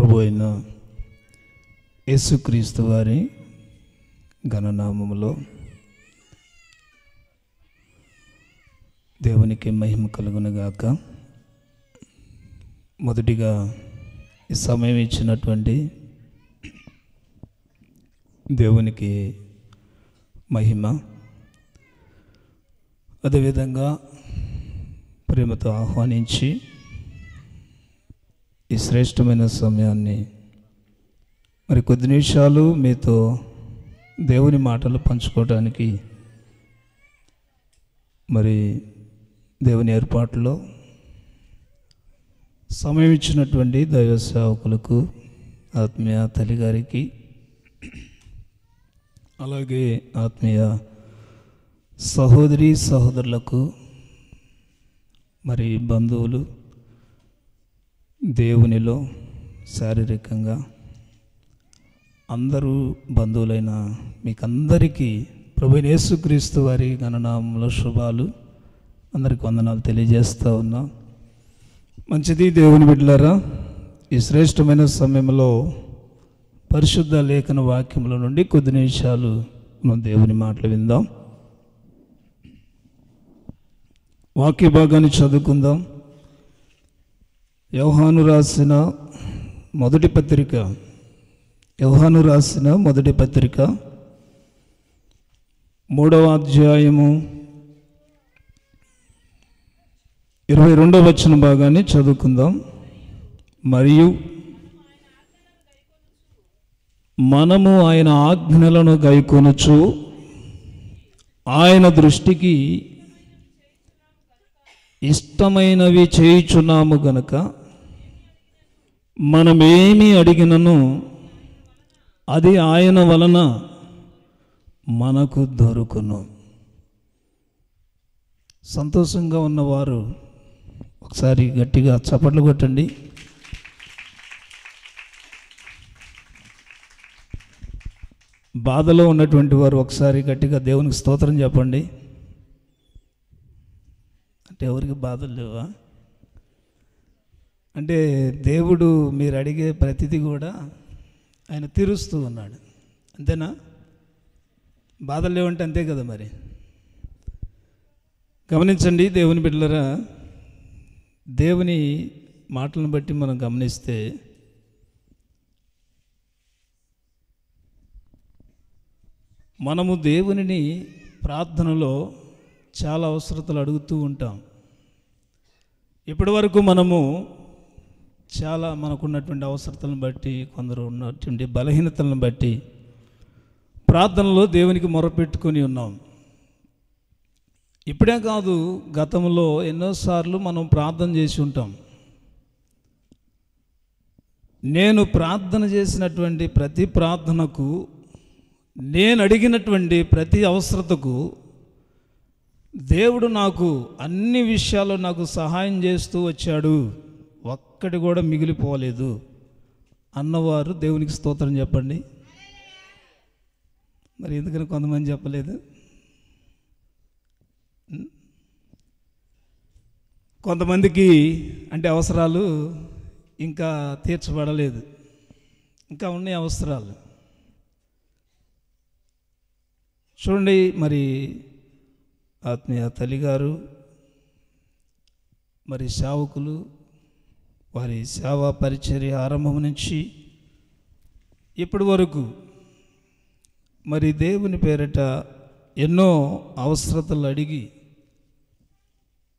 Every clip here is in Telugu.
ప్రభు అయిన యేసుక్రీస్తు వారి ఘననామములో దేవునికి మహిమ కలుగునుగాక. మొదటిగా ఈ సమయం ఇచ్చినటువంటి దేవునికి మహిమ, అదేవిధంగా ప్రేమతో ఆహ్వానించి ఈ శ్రేష్టమైన సమయాన్ని మరి కొద్ది నిమిషాలు మీతో దేవుని మాటలు పంచుకోవడానికి మరి దేవుని ఏర్పాటులో సమయం ఇచ్చినటువంటి దైవ సేవకులకు, ఆత్మీయ తల్లిగారికి, అలాగే ఆత్మీయ సహోదరి సహోదరులకు, మరి బంధువులు, దేవునిలో శారీరకంగా అందరూ బంధువులైన మీకందరికీ ప్రభువైన యేసుక్రీస్తు వారి ఘననామములో శుభాలు, అందరికి వందనాలు తెలియజేస్తూ ఉన్నా. మంచిది దేవుని బిడ్డలారా, ఈ శ్రేష్టమైన సమయంలో పరిశుద్ధ లేఖన వాక్యముల నుండి కొద్ది నిమిషాలు మనం దేవుని మాటలు విందాం. వాక్య భాగాన్ని చదువుకుందాం. యోహాను రాసిన మొదటి పత్రిక 3వ అధ్యాయము 22వ వచన భాగాన్ని చదువుకుందాం. మరియు మనము ఆయన ఆజ్ఞలను గైకొనుచు ఆయన దృష్టికి ఇష్టమైనవి చేయుచున్నాము గనుక మనమేమి అడిగినను అది ఆయన వలన మనకు దొరుకును. సంతోషంగా ఉన్నవారు ఒకసారి గట్టిగా చప్పట్లు కొట్టండి. బాధలో ఉన్నటువంటి వారు ఒకసారి గట్టిగా దేవునికి స్తోత్రం చెప్పండి. అంటే ఎవరికి బాధలు లేవా? అంటే దేవుడు మీరు అడిగే ప్రతిదీ కూడా ఆయన తీరుస్తూ ఉన్నాడు, అంతేనా? బాధలు లేవంటే అంతే కదా. మరి గమనించండి దేవుని బిడ్డలారా, దేవుని మాటలను బట్టి మనం గమనిస్తే మనము దేవునిని ప్రార్థనలో చాలా అవసరతలు అడుగుతూ ఉంటాం. ఇప్పటి వరకు మనము చాలా మనకున్నటువంటి అవసరతలను బట్టి, కొందరు ఉన్నటువంటి బలహీనతలను బట్టి ప్రార్థనలో దేవునికి మొరపెట్టుకొని ఉన్నాం. ఇప్పుడే కాదు, గతంలో ఎన్నోసార్లు మనం ప్రార్థన చేసి ఉంటాం. నేను ప్రార్థన చేసినటువంటి ప్రతి ప్రార్థనకు, నేను అడిగినటువంటి ప్రతి అవసరతకు దేవుడు నాకు అన్ని విషయాల్లో నాకు సహాయం చేస్తూ వచ్చాడు, ఒక్కటి కూడా మిగిలిపోలేదు అన్నవారు దేవునికి స్తోత్రం చెప్పండి. మరి ఎందుకని కొంతమంది చెప్పలేదు? కొంతమందికి అంటే అవసరాలు ఇంకా తీర్చబడలేదు, ఇంకా ఉన్నాయి అవసరాలు. చూడండి, మరి ఆత్మీయ తల్లిగారు, మరి సేవకులు, వారి సేవా పరిచర్య ఆరంభం నుంచి ఇప్పటి వరకు మరి దేవుని పేరిట ఎన్నో అవసరతలు అడిగి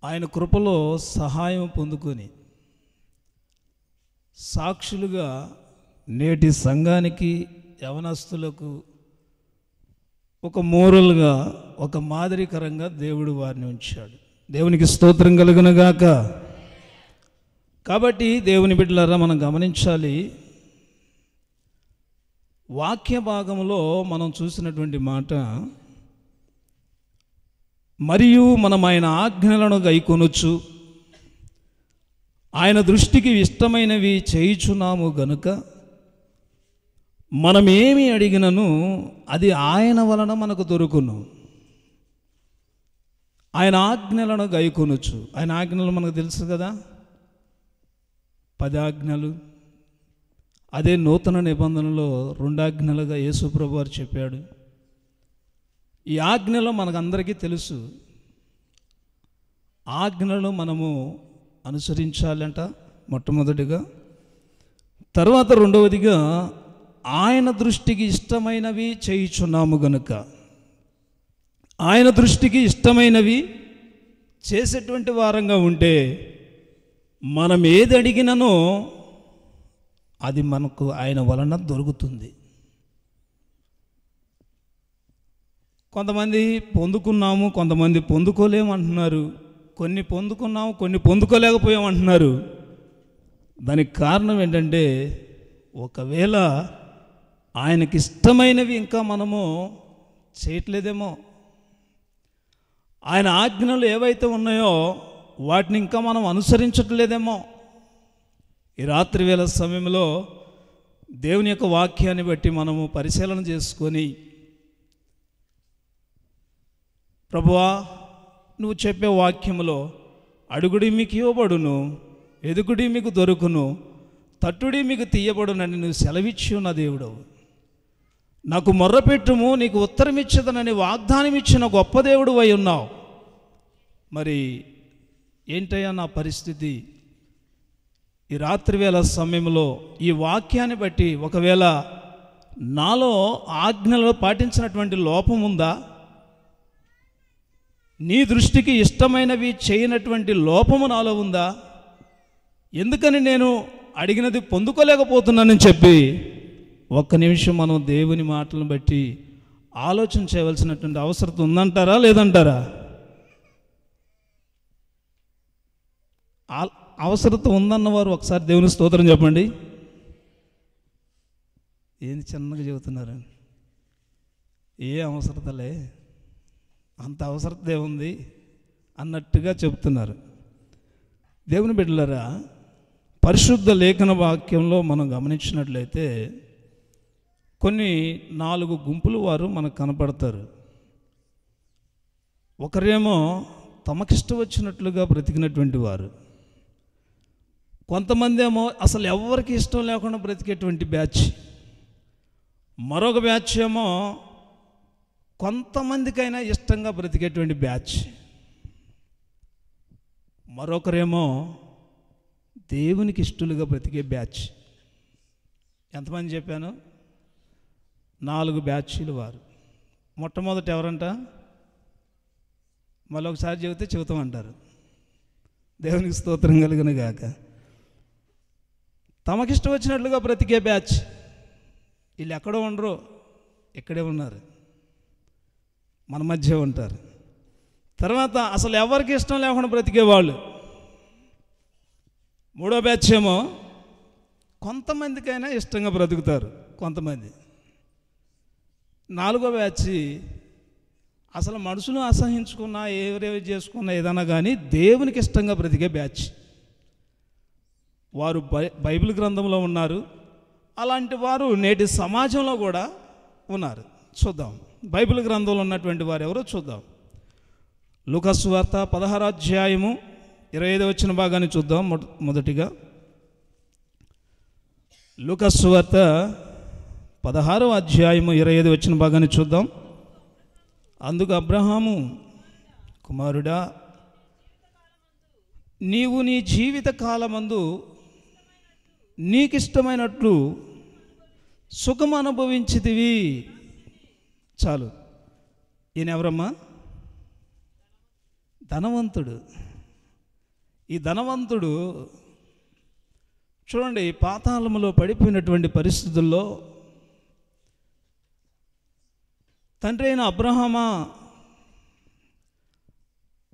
ఆయన కృపలో సహాయం పొందుకొని సాక్షులుగా నేటి సంఘానికి, యవనస్తులకు ఒక మోరల్గా, ఒక మాదిరికరంగా దేవుడు వారిని ఉంచాడు. దేవునికి స్తోత్రం కలుగునుగాక. కాబట్టి దేవుని బిడ్డలారా, మనం గమనించాలి, వాక్య భాగంలో మనం చూసినటువంటి మాట, మరియు మనం ఆయన ఆజ్ఞలను గైకొనొచ్చు ఆయన దృష్టికి ఇష్టమైనవి చేయుచున్నాము గనుక మనమేమి అడిగినను అది ఆయన వలన మనకు దొరుకును. ఆయన ఆజ్ఞలను గైకొనొచ్చు. ఆయన ఆజ్ఞలు మనకు తెలుసు కదా, 10 ఆజ్ఞలు. అదే నూతన నిబంధనలో 2 ఆజ్ఞలుగా యేసు ప్రభువు వారు చెప్పాడు. ఈ ఆజ్ఞలో మనకందరికీ తెలుసు. ఆజ్ఞలను మనము అనుసరించాలంట మొట్టమొదటిగా. తర్వాత రెండవదిగా ఆయన దృష్టికి ఇష్టమైనవి చేయుచున్నాము గనుక, ఆయన దృష్టికి ఇష్టమైనవి చేసేటువంటి వారంగా ఉంటే మనం ఏది అడిగిననో అది మనకు ఆయన వలన దొరుకుతుంది. కొంతమంది పొందుకున్నాము, కొంతమంది పొందుకోలేము అంటున్నారు. కొన్ని పొందుకున్నాము, కొన్ని పొందుకోలేకపోయామంటున్నారు. దానికి కారణం ఏంటంటే, ఒకవేళ ఆయనకి ఇష్టమైనవి ఇంకా మనము చేయట్లేదేమో, ఆయన ఆజ్ఞలు ఏవైతే ఉన్నాయో వాటిని ఇంకా మనం అనుసరించట్లేదేమో. ఈ రాత్రి వేళ సమయంలో దేవుని యొక్క వాక్యాన్ని బట్టి మనము పరిశీలన చేసుకొని, ప్రభువా నువ్వు చెప్పే వాక్యములో అడుగుడి మీకు ఇవ్వబడును, ఎదుగుడి మీకు దొరుకును, తట్టుడి మీకు తీయబడునని నువ్వు సెలవిచ్చి ఉన్న దేవుడవు. నాకు మొర్రపెట్టుము, నీకు ఉత్తరం ఇచ్చేదనని వాగ్దానం ఇచ్చిన గొప్ప దేవుడు అయి ఉన్నావు. మరి ఏంటయ్యా నా పరిస్థితి? ఈ రాత్రివేళ సమయంలో ఈ వాక్యాన్ని బట్టి ఒకవేళ నాలో ఆజ్ఞలు పాటించినటువంటి లోపం ఉందా? నీ దృష్టికి ఇష్టమైనవి చేయనటువంటి లోపము నాలో ఉందా? ఎందుకని నేను అడిగినది పొందుకోలేకపోతున్నానని చెప్పి ఒక్క నిమిషం మనం దేవుని మాటలను బట్టి ఆలోచన చేయవలసినటువంటి అవసరం ఉందంటారా లేదంటారా? అవసరత ఉందన్నవారు ఒకసారి దేవుని స్తోత్రం చెప్పండి. ఏంది చిన్నగా చెబుతున్నారు? ఏ అవసరతలే, అంత అవసరత ఏముంది అన్నట్టుగా చెబుతున్నారు. దేవుని బిడ్డలారా, పరిశుద్ధ లేఖన వాక్యంలో మనం గమనించినట్లయితే కొన్ని 4 గుంపులు వారు మనకు కనపడతారు. ఒకరేమో తమకిష్టం వచ్చినట్లుగా బ్రతికినటువంటి వారు, కొంతమంది ఏమో అసలు ఎవరికి ఇష్టం లేకుండా బ్రతికేటువంటి బ్యాచ్, మరొక బ్యాచ్ ఏమో కొంతమందికైనా ఇష్టంగా బ్రతికేటువంటి బ్యాచ్, మరొకరేమో దేవునికి ఇష్టలుగా బ్రతికే బ్యాచ్. ఎంతమంది చెప్పాను? 4 బ్యాచీలు వారు. మొట్టమొదట ఎవరంట? మళ్ళొకసారి చెబితే చెబుతామంటారు. దేవునికి స్తోత్రం కలుగును గాక. తమకిష్టం వచ్చినట్లుగా బ్రతికే బ్యాచ్. వీళ్ళు ఎక్కడో ఉండరు, ఇక్కడే ఉన్నారు, మన మధ్య ఉంటారు. తర్వాత అసలు ఎవరికి ఇష్టం లేకుండా బ్రతికేవాళ్ళు. మూడో బ్యాచ్ ఏమో కొంతమందికైనా ఇష్టంగా బ్రతుకుతారు కొంతమంది. నాలుగో బ్యాచ్ అసలు మనుషులు అసహించుకున్నా, ఎవరేవి చేసుకున్నా ఏదైనా కానీ దేవునికి ఇష్టంగా బ్రతికే బ్యాచ్. వారు బైబిల్ గ్రంథంలో ఉన్నారు. అలాంటి వారు నేటి సమాజంలో కూడా ఉన్నారు. చూద్దాం బైబిల్ గ్రంథంలో ఉన్నటువంటి వారు ఎవరో చూద్దాం. లూకా సువార్త 16వ అధ్యాయము 25వ వచన భాగాన్ని చూద్దాం. మొదటిగా లూకా సువార్త 16వ అధ్యాయము 25వ వచన భాగాన్ని చూద్దాం. అందుకు అబ్రహాము, కుమారుడా, నీవు నీ జీవిత కాలమందు నీకిష్టమైనట్లు సుఖం అనుభవించితివి. చాలు. ఈయన ఎవరమ్మా? ధనవంతుడు. ఈ ధనవంతుడు చూడండి, పాతాళములో పడిపోయినటువంటి పరిస్థితుల్లో తండ్రి అయిన అబ్రహామా,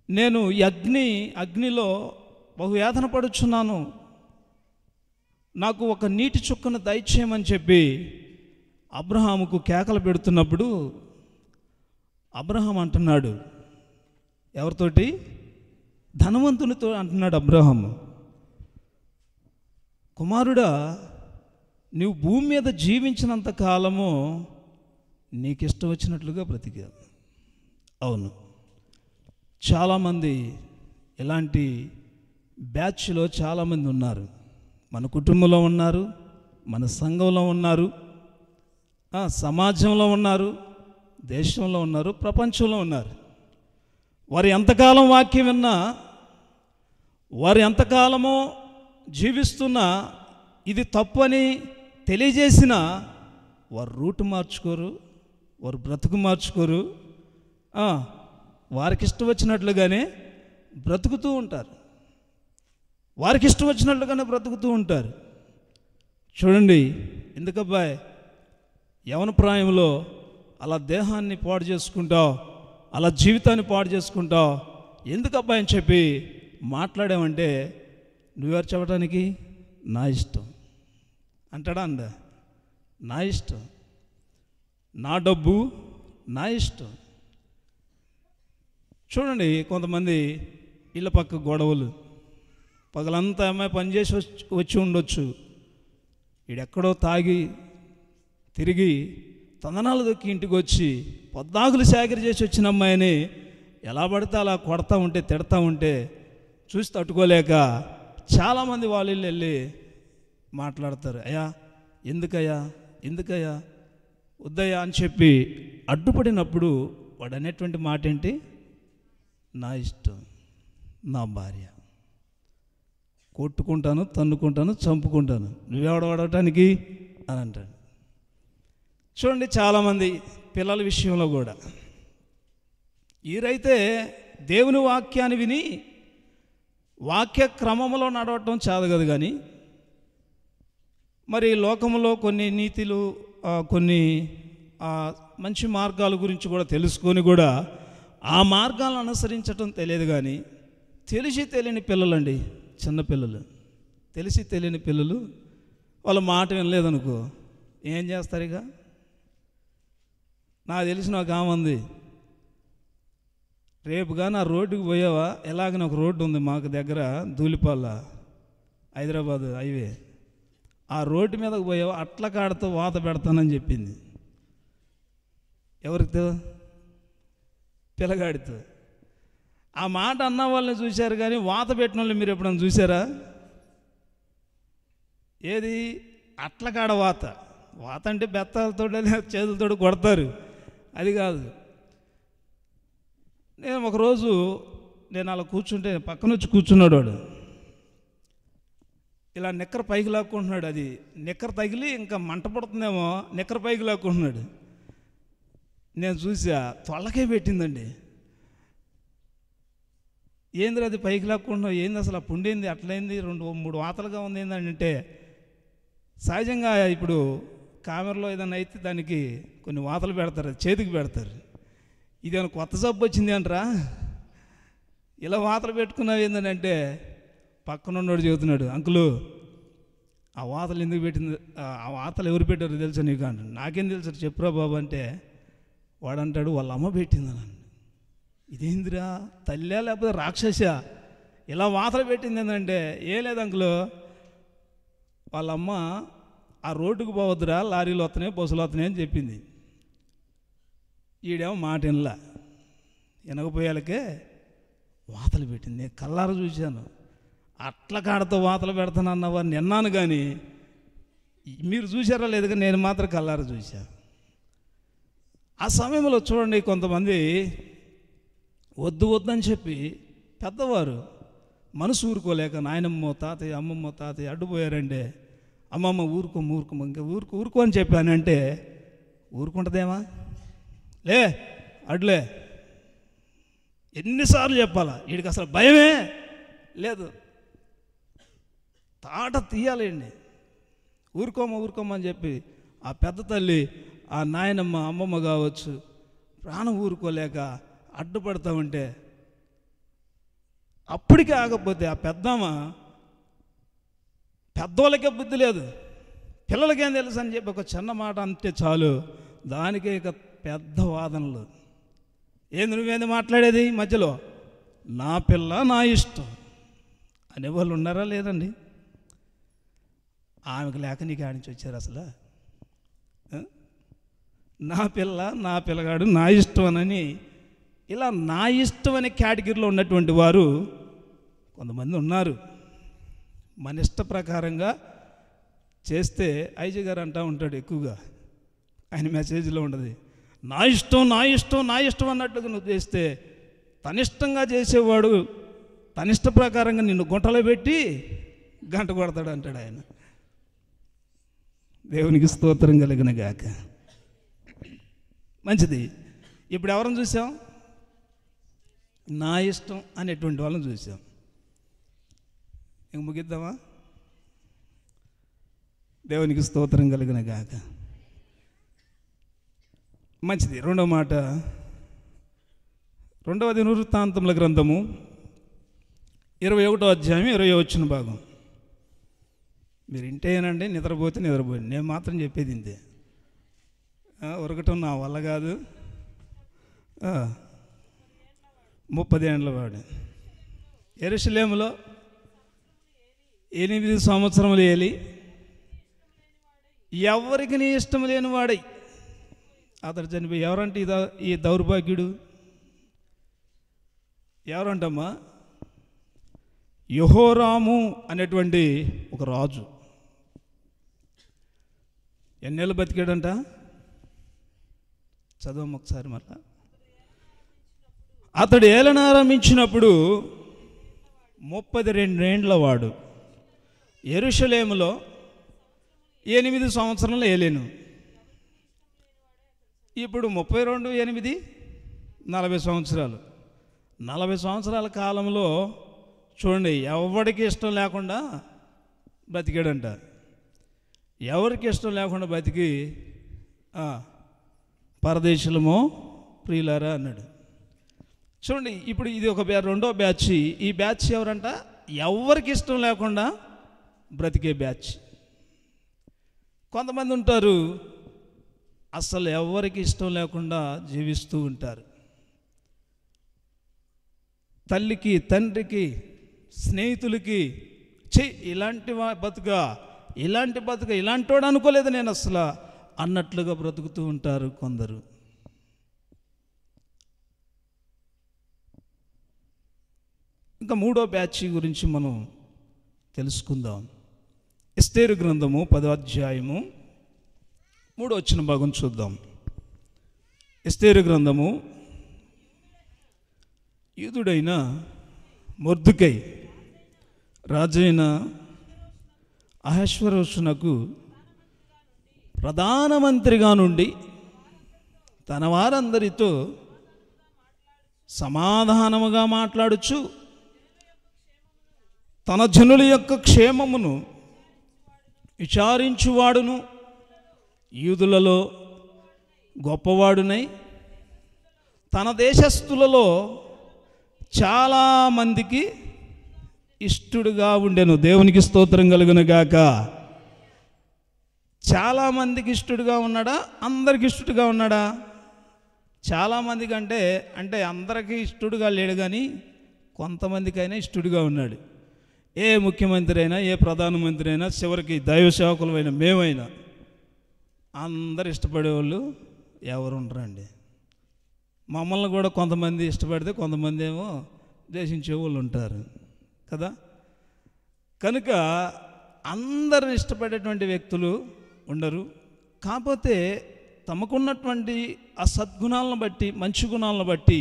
నేను ఈ అగ్నిలో బహుయాతన పడుచున్నాను, నాకు ఒక నీటి చుక్కను దయచేయమని చెప్పి అబ్రహాముకు కేకలు పెడుతున్నప్పుడు అబ్రహాం అంటున్నాడు, ఎవరితోటి? ధనవంతునితో అంటున్నాడు అబ్రహాము, కుమారుడా, నీవు భూమి మీద జీవించినంత కాలము నీకు ఇష్టం వచ్చినట్లుగా బ్రతికా. అవును, చాలామంది ఇలాంటి బ్యాచ్లో చాలామంది ఉన్నారు. మన కుటుంబంలో ఉన్నారు, మన సంఘంలో ఉన్నారు, సమాజంలో ఉన్నారు, దేశంలో ఉన్నారు, ప్రపంచంలో ఉన్నారు. వారు ఎంతకాలం వాక్యం విన్నా, వారు ఎంతకాలమో జీవిస్తున్నా, ఇది తప్పు అని తెలియజేసినా వారు రూటు మార్చుకోరు, వారు బ్రతుకు మార్చుకోరు. వారికి ఇష్టం వచ్చినట్లుగానే బ్రతుకుతూ ఉంటారు, వారికి ఇష్టం వచ్చినట్లుగానే బ్రతుకుతూ ఉంటారు. చూడండి, ఎందుకబ్బాయి యవన ప్రాయంలో అలా దేహాన్ని పాడు చేసుకుంటావు, అలా జీవితాన్ని పాడు చేసుకుంటావు, ఎందుకబ్బాయి అని చెప్పి మాట్లాడామంటే నువ్వెవరు చెప్పడానికి? నా ఇష్టం అంటాడా? నా ఇష్టం, నా డబ్బు, నా ఇష్టం. చూడండి, కొంతమంది ఇళ్ళ పక్క గొడవలు, పగలంతా అమ్మాయి పనిచేసి వచ్చి ఉండొచ్చు, ఈడెక్కడో తాగి తిరిగి తందనాలు దొక్కి ఇంటికి వచ్చి పొద్దాకులు సేకరి చేసి వచ్చిన అమ్మాయిని ఎలా పడితే అలా కొడతా ఉంటే, తిడతా ఉంటే చూసి తట్టుకోలేక చాలామంది వాళ్ళు వెళ్ళి మాట్లాడతారు. అయ్యా ఎందుకయ్యా, ఎందుకయ్యా, వద్దయ్యా అని చెప్పి అడ్డుపడినప్పుడు వాడు అనేటువంటి మాట ఏంటి? నా ఇష్టం, నా భార్య, కొట్టుకుంటాను, తన్నుకుంటాను, చంపుకుంటాను, నువ్వెవడ వాడటానికి అని అంటాడు. చూడండి, చాలామంది పిల్లల విషయంలో కూడా ఈరైతే దేవుని వాక్యాన్ని విని వాక్య క్రమంలో నడవటం చాదగదు, కానీ మరి లోకంలో కొన్ని నీతులు, కొన్ని మంచి మార్గాల గురించి కూడా తెలుసుకొని కూడా ఆ మార్గాలను అనుసరించటం తెలియదు. కానీ తెలిసి తెలియని పిల్లలండి, చిన్నపిల్లలు, తెలిసి తెలియని పిల్లలు వాళ్ళ మాట వినలేదనుకో ఏం చేస్తారు? ఇక నాకు తెలిసిన ఒక ఆమె ఉంది, రేపుగా నా రోడ్డుకి పోయావా, ఎలాగని ఒక రోడ్డు ఉంది మాకు దగ్గర ధూళిపాల, హైదరాబాద్ హైవే, ఆ రోడ్డు మీదకి పోయావా అట్ల కాడతో వాత పెడతానని చెప్పింది. ఎవరితో? పిల్లగాడితో. ఆ మాట అన్న వాళ్ళని చూశారు, కానీ వాత పెట్టిన వాళ్ళని మీరు ఎప్పుడైనా చూసారా? ఏది అట్ల కాడ వాత, వాత అంటే బెత్తాలతో చేతులతో కొడతారు, అది కాదు. నేను ఒకరోజు అలా కూర్చుంటే పక్కన వచ్చి కూర్చున్నాడు వాడు, ఇలా నిక్కర పైకి లాక్కుంటున్నాడు. అది నిక్కర తగిలి ఇంకా మంట పడుతుందేమో, నిక్కర పైకి లాక్కుంటున్నాడు. నేను చూసా, తొళ్ళకే పెట్టిందండి. ఏంది అది పైకి లాక్కుంటున్నావు, ఏంది అసలు ఆ పుండేంది, అట్లయింది, 2-3 వాతలుగా ఉంది ఏంటంటే, సహజంగా ఇప్పుడు కామెరలో ఏదైనా అయితే దానికి కొన్ని వాతలు పెడతారు, చేతికి పెడతారు. ఇదేమైనా కొత్త జబ్బు వచ్చింది అంటారా, ఇలా వాతలు పెట్టుకున్నావు ఏంటంటే, పక్కన ఉన్నోడు చెబుతున్నాడు, అంకులు ఆ వాతలు ఎందుకు పెట్టింది, ఆ వాతలు ఎవరు పెట్టారో తెలుసా నీకు అంటాడు. నాకేం తెలుసు చెప్పురా బాబు అంటే, వాడంటాడు వాళ్ళ అమ్మ పెట్టిందని. ఇదేందిరా, తల్లా లేకపోతే రాక్షస ఇలా వాతలు పెట్టింది ఏంటంటే, ఏం లేదు అంకులు, వాళ్ళ అమ్మ ఆ రోడ్డుకు పోవద్దురా, లారీలు వస్తున్నాయి, బస్సులు వస్తున్నాయి అని చెప్పింది. ఈడేమో మాట వినకపోయాలకే వాతలు పెట్టింది. నేను కల్లారా చూశాను. అట్ల కాడతో వాతలు పెడతానన్న వారిని విన్నాను, కానీ మీరు చూసారా లేదు, కానీ నేను మాత్రం కల్లారా చూశాను. ఆ సమయంలో చూడండి, కొంతమంది వద్దు వద్దని చెప్పి పెద్దవారు మనసు ఊరుకోలేక నాయనమ్మో తాతయ్య అమ్మమ్మో తాతయ్య అడ్డుపోయారంటే, అమ్మమ్మ ఊరుకో ఇంకా ఊరుకో అని చెప్పానంటే ఊరుకుంటుందేమా? లే అడ్లే, ఎన్నిసార్లు చెప్పాలా, వీడికి అసలు భయమే లేదు, తాట తీయాలండి. ఊరుకోమని చెప్పి ఆ పెద్ద తల్లి, ఆ నాయనమ్మ అమ్మమ్మ కావచ్చు, ప్రాణం ఊరుకోలేక అడ్డుపడతా ఉంటే, అప్పటికే ఆగకపోతే ఆ పెద్దమ్మ, పెద్దోళ్ళకే బుద్ధి లేదు, పిల్లలకేం తెలుసు అని చెప్పి ఒక చిన్న మాట అంటే చాలు, దానికే ఇక పెద్ద వాదనలు. ఏంది నువ్వేంది మాట్లాడేది మధ్యలో, నా పిల్ల నా ఇష్టం అనేవాళ్ళు ఉన్నారా లేదండి? ఆమెకు లేక నీకు ఆడించి వచ్చారు అసలు? నా పిల్ల నా పిల్లగాడు నా ఇష్టం అని, ఇలా నా ఇష్టం అనే కేటగిరీలో ఉన్నటువంటి వారు కొంతమంది ఉన్నారు. మన ఇష్ట ప్రకారంగా చేస్తే ఐజీ గారు అంటూ ఉంటాడు ఎక్కువగా, ఆయన మెసేజ్లో ఉండదు, నా ఇష్టం నా ఇష్టం నా ఇష్టం అన్నట్టుగా నువ్వు చేస్తే తనిష్టంగా చేసేవాడు తనిష్ట ప్రకారంగా నిన్ను గుంటలో పెట్టి గంట కొడతాడు అంటాడు ఆయన. దేవునికి స్తోత్రం కలిగిన గాక. మంచిది. ఇప్పుడు ఎవరిని చూసాం? నా ఇష్టం అనేటువంటి వాళ్ళని చూసాం. ఇంక ముగిద్దామా? దేవునికి స్తోత్రం కలిగిన గాక. మంచిది. రెండవ మాట, 2వ దినవృత్తాంతముల గ్రంథము 21వ అధ్యాయం 20వ వచన భాగం. మీరు ఇంటేనండి, నిద్రపోతే నిద్రపోయింది, నేను మాత్రం చెప్పేది ఇంతే. ఉరకటం నా వల్ల కాదు. 30 ఏండ్ల వాడు యెరూషలేములో 8 సంవత్సరములు ఏలి ఎవరికి నీ ఇష్టం లేని వాడై అతడు చనిపోయి. ఎవరంటే ఈ దౌర్భాగ్యుడు? ఎవరంటమ్మా? యెహోరాము అనేటువంటి ఒక రాజు. ఎన్నేళ్ళు బతికాడంట? చదవమ్మ ఒకసారి మళ్ళా. అతడు ఏలన ఆరంభించినప్పుడు 32 ఏండ్ల వాడు. యెరూషలేములో 8 సంవత్సరాలు ఏలేను. ఇప్పుడు 32 8 40 సంవత్సరాలు. 40 సంవత్సరాల కాలంలో చూడండి, ఎవరికి ఇష్టం లేకుండా బతికాడంట. ఎవరికి ఇష్టం లేకుండా బతికి పరదేశులమో ప్రియులారా అన్నాడు. చూడండి, ఇప్పుడు ఇది ఒక రెండో బ్యాచ్. ఈ బ్యాచ్ ఎవరంట? ఎవరికి ఇష్టం లేకుండా బ్రతికే బ్యాచ్. కొంతమంది ఉంటారు అసలు ఎవరికి ఇష్టం లేకుండా జీవిస్తూ ఉంటారు. తల్లికి, తండ్రికి, స్నేహితులకి ఇలాంటి ఇలాంటి ఇలాంటి వాడు అనుకోలేదు నేను అసలు అన్నట్లుగా బ్రతుకుతూ ఉంటారు కొందరు. ఇంకా మూడో బ్యాచ్ గురించి మనం తెలుసుకుందాం. ఎస్తేరు గ్రంథము 10వ అధ్యాయము 3వ వచన భాగం చూద్దాం. ఎస్తేరు గ్రంథము. యూదుడైన మొర్దెకై రాజైన అహష్వేరోషునకు ప్రధానమంత్రిగా నుండి తన వారందరితో సమాధానముగా మాట్లాడుచు తన జనుల యొక్క క్షేమమును విచారించువాడును, యూదులలో గొప్పవాడునై తన దేశస్థులలో చాలామందికి ఇష్టడుగా ఉండెను. దేవునికి స్తోత్రం కలుగును గాక. చాలామందికి ఇష్టడుగా ఉన్నాడా? అందరికి ఇష్టడుగా ఉన్నాడా? చాలామంది కంటే అంటే అందరికీ ఇష్టడుగా లేడు, కానీ కొంతమందికైనా ఇష్టడుగా ఉన్నాడు. ఏ ముఖ్యమంత్రి అయినా, ఏ ప్రధానమంత్రి అయినా, చివరికి దైవ సేవకులమైన మేమైనా అందరు ఇష్టపడేవాళ్ళు ఎవరు ఉండరండి. మమ్మల్ని కూడా కొంతమంది ఇష్టపడితే కొంతమంది ఏమో ద్వేషించే వాళ్ళు ఉంటారు కదా. కనుక అందరిని ఇష్టపడేటువంటి వ్యక్తులు ఉండరు. కాకపోతే తమకున్నటువంటి ఆ సద్గుణాలను బట్టి, మంచి గుణాలను బట్టి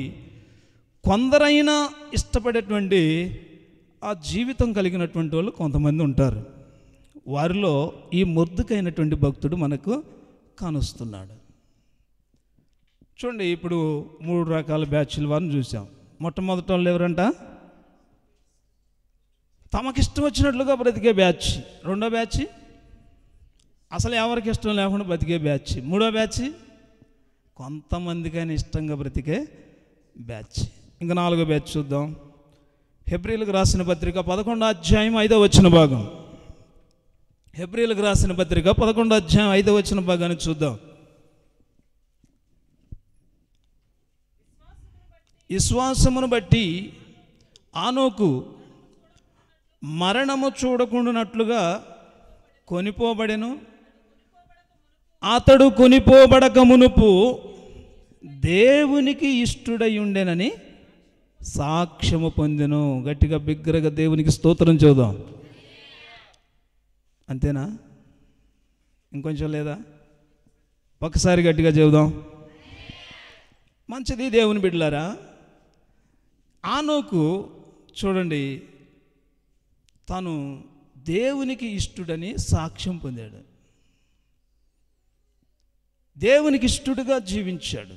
కొందరైనా ఇష్టపడేటువంటి ఆ జీవితం కలిగినటువంటి వాళ్ళు కొంతమంది ఉంటారు. వారిలో ఈ మొర్దెకైనటువంటి భక్తుడు మనకు కానొస్తున్నాడు. చూడండి, ఇప్పుడు 3 రకాల బ్యాచ్ల వారిని చూసాం. మొట్టమొదటి వాళ్ళు ఎవరంట? తమకిష్టం వచ్చినట్లుగా బ్రతికే బ్యాచ్. రెండో బ్యాచ్ అసలు ఎవరికి ఇష్టం లేకుండా బ్రతికే బ్యాచ్. మూడో బ్యాచ్ కొంతమందికైనా ఇష్టంగా బ్రతికే బ్యాచ్. ఇంకా 4వ బ్యాచ్ చూద్దాం. హెబ్రీయులకు రాసిన పత్రిక 11వ అధ్యాయం 5వ వచన భాగం. హెబ్రీయులకు రాసిన పత్రిక 11వ అధ్యాయం 5వ వచన భాగాన్ని చూద్దాం. విశ్వాసమును బట్టి ఆనోకు మరణము చూడకుండానట్లుగా కొనిపోబడెను. అతడు కొనిపోబడక మునుపు దేవునికి ఇష్టుడై ఉండెనని సాక్ష్యము పొందెను. గట్టిగా బిగ్గరగా దేవునికి స్తోత్రం చూద్దాం. అంతేనా? ఇంకొంచెం లేదా? ఒకసారి గట్టిగా చెబుదాం. మంచిది దేవుని బిడ్డలారా. ఆనోకు చూడండి, తను దేవునికి ఇష్టుడని సాక్ష్యం పొందాడు. దేవునికి ఇష్టుడుగా జీవించాడు.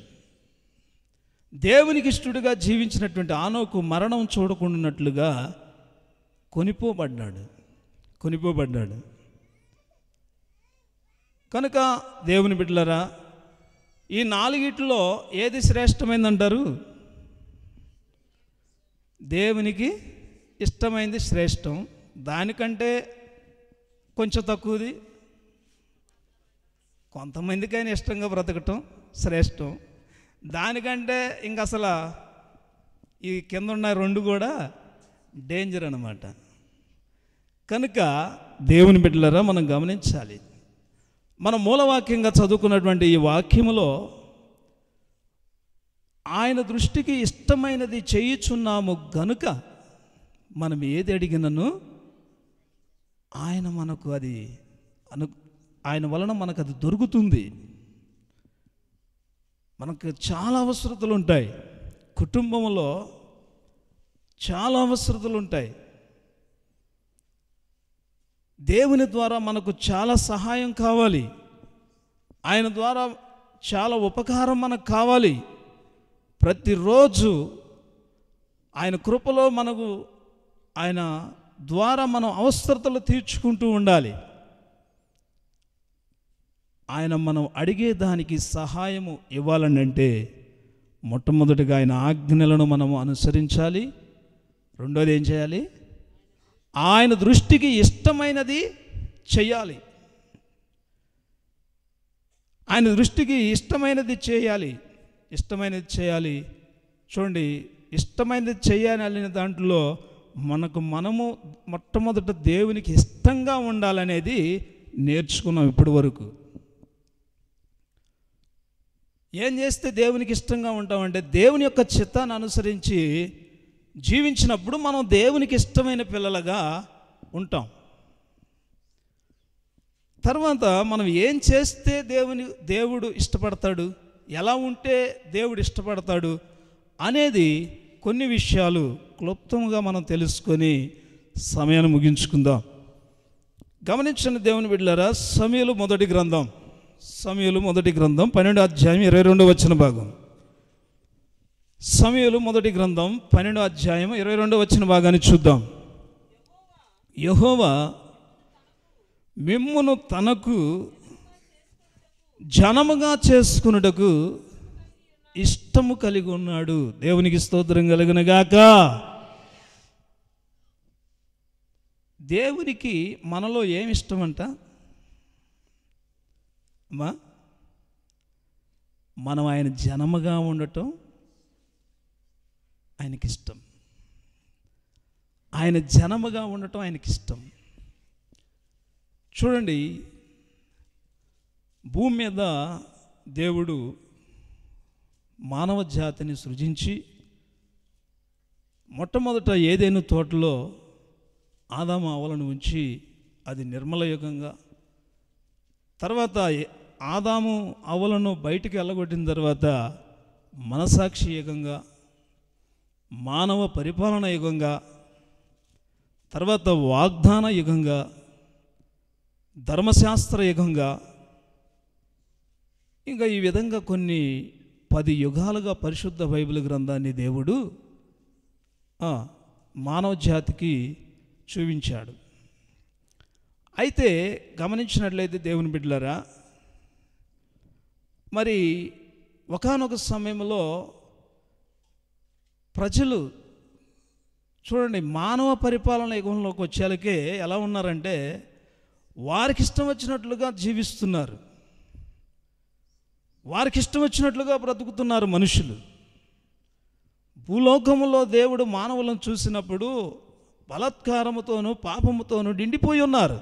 దేవునికి ఇష్టుడుగా జీవించినటువంటి ఆనోకు మరణం చూడకుండానట్లుగా కొనిపోబడ్డాడు. కనుక దేవుని బిడ్డలారా, ఈ నాలుగిట్లో ఏది శ్రేష్టమైందంటారు? దేవునికి ఇష్టమైంది శ్రేష్టం. దానికంటే కొంచెం తక్కువది కొంతమందికైనా ఇష్టంగా బ్రతకటం శ్రేష్టం. దానికంటే ఇంక అసలు ఈ కింద ఉన్న రెండు కూడా డేంజర్ అన్నమాట. కనుక దేవుని బిడ్డలారా, మనం గమనించాలి. మన మూలవాక్యంగా చదువుకున్నటువంటి ఈ వాక్యములో ఆయన దృష్టికి ఇష్టమైనది చేయుచున్నాము గనుక మనం ఏది అడిగినను ఆయన మనకు ఆయన వలన మనకు అది దొరుకుతుంది. మనకు చాలా అవసరతలు ఉంటాయి, కుటుంబంలో చాలా అవసరతలు ఉంటాయి. దేవుని ద్వారా మనకు చాలా సహాయం కావాలి, ఆయన ద్వారా చాలా ఉపకారం మనకు కావాలి. ప్రతిరోజు ఆయన కృపలో మనకు ఆయన ద్వారా మనం అవసరతలు తీర్చుకుంటూ ఉండాలి. ఆయన మనం అడిగేదానికి సహాయము ఇవ్వాలని అంటే మొట్టమొదటిగా ఆయన ఆజ్ఞలను మనము అనుసరించాలి. రెండోది ఏం చేయాలి? ఆయన దృష్టికి ఇష్టమైనది చేయాలి. ఆయన దృష్టికి ఇష్టమైనది చేయాలి. చూడండి, ఇష్టమైనది చేయాలనే దాంట్లో మనము మొట్టమొదట దేవునికి ఇష్టంగా ఉండాలనేది నేర్చుకున్నాం ఇప్పటి వరకు. ఏం చేస్తే దేవునికి ఇష్టంగా ఉంటామంటే దేవుని యొక్క చిత్తాన్ని అనుసరించి జీవించినప్పుడు మనం దేవునికి ఇష్టమైన పిల్లలుగా ఉంటాం. తర్వాత మనం ఏం చేస్తే దేవుడు ఇష్టపడతాడు, ఎలా ఉంటే దేవుడు ఇష్టపడతాడు అనేది కొన్ని విషయాలు క్లుప్తంగా మనం తెలుసుకొని సమయాన్ని ముగించుకుందాం. గమనించండి దేవుని బిడ్డలారా, సమూయేలు మొదటి గ్రంథం 12వ అధ్యాయం 22వ వచన భాగం. సమూయేలు మొదటి గ్రంథం 12వ అధ్యాయం 22వ వచన భాగాన్ని చూద్దాం. యెహోవా మిమ్మును తనకు జనముగా చేసుకొనుటకు ఇష్టము కలిగి ఉన్నాడు. దేవునికి స్తోత్రం కలుగునుగాక. దేవునికి మనలో ఏమి ఇష్టమంట అమ్మా? మనం ఆయన జనముగా ఉండటం ఆయనకిష్టం. ఆయన జనముగా ఉండటం ఆయనకిష్టం. చూడండి, భూమి మీద దేవుడు మానవ జాతిని సృజించి మొట్టమొదట ఏదైనా తోటలో ఆదాము అవ్వలను ఉంచి అది నిర్మల యుగంగా, తర్వాత ఆదాము అవ్వలను బయటికి వెళ్ళగొట్టిన తర్వాత మనసాక్షి యుగంగా, మానవ పరిపాలన యుగంగా, తర్వాత వాగ్దాన యుగంగా, ధర్మశాస్త్ర యుగంగా, ఇంకా ఈ విధంగా కొన్ని 10 యుగాలుగా పరిశుద్ధ బైబిల్ గ్రంథాన్ని దేవుడు మానవ జాతికి చూపించాడు. అయితే గమనించినట్లయితే దేవుని బిడ్డలారా, మరి ఒకానొక సమయంలో ప్రజలు చూడండి, మానవ పరిపాలన యుగంలోకి వచ్చేలకే ఎలా ఉన్నారంటే వారికి ఇష్టం వచ్చినట్లుగా జీవిస్తున్నారు, వారికి ఇష్టం వచ్చినట్లుగా బ్రతుకుతున్నారు మనుషులు. భూలోకములో దేవుడు మానవులను చూసినప్పుడు బలాత్కారముతోనూ పాపముతోనూ నిండిపోయి ఉన్నారు.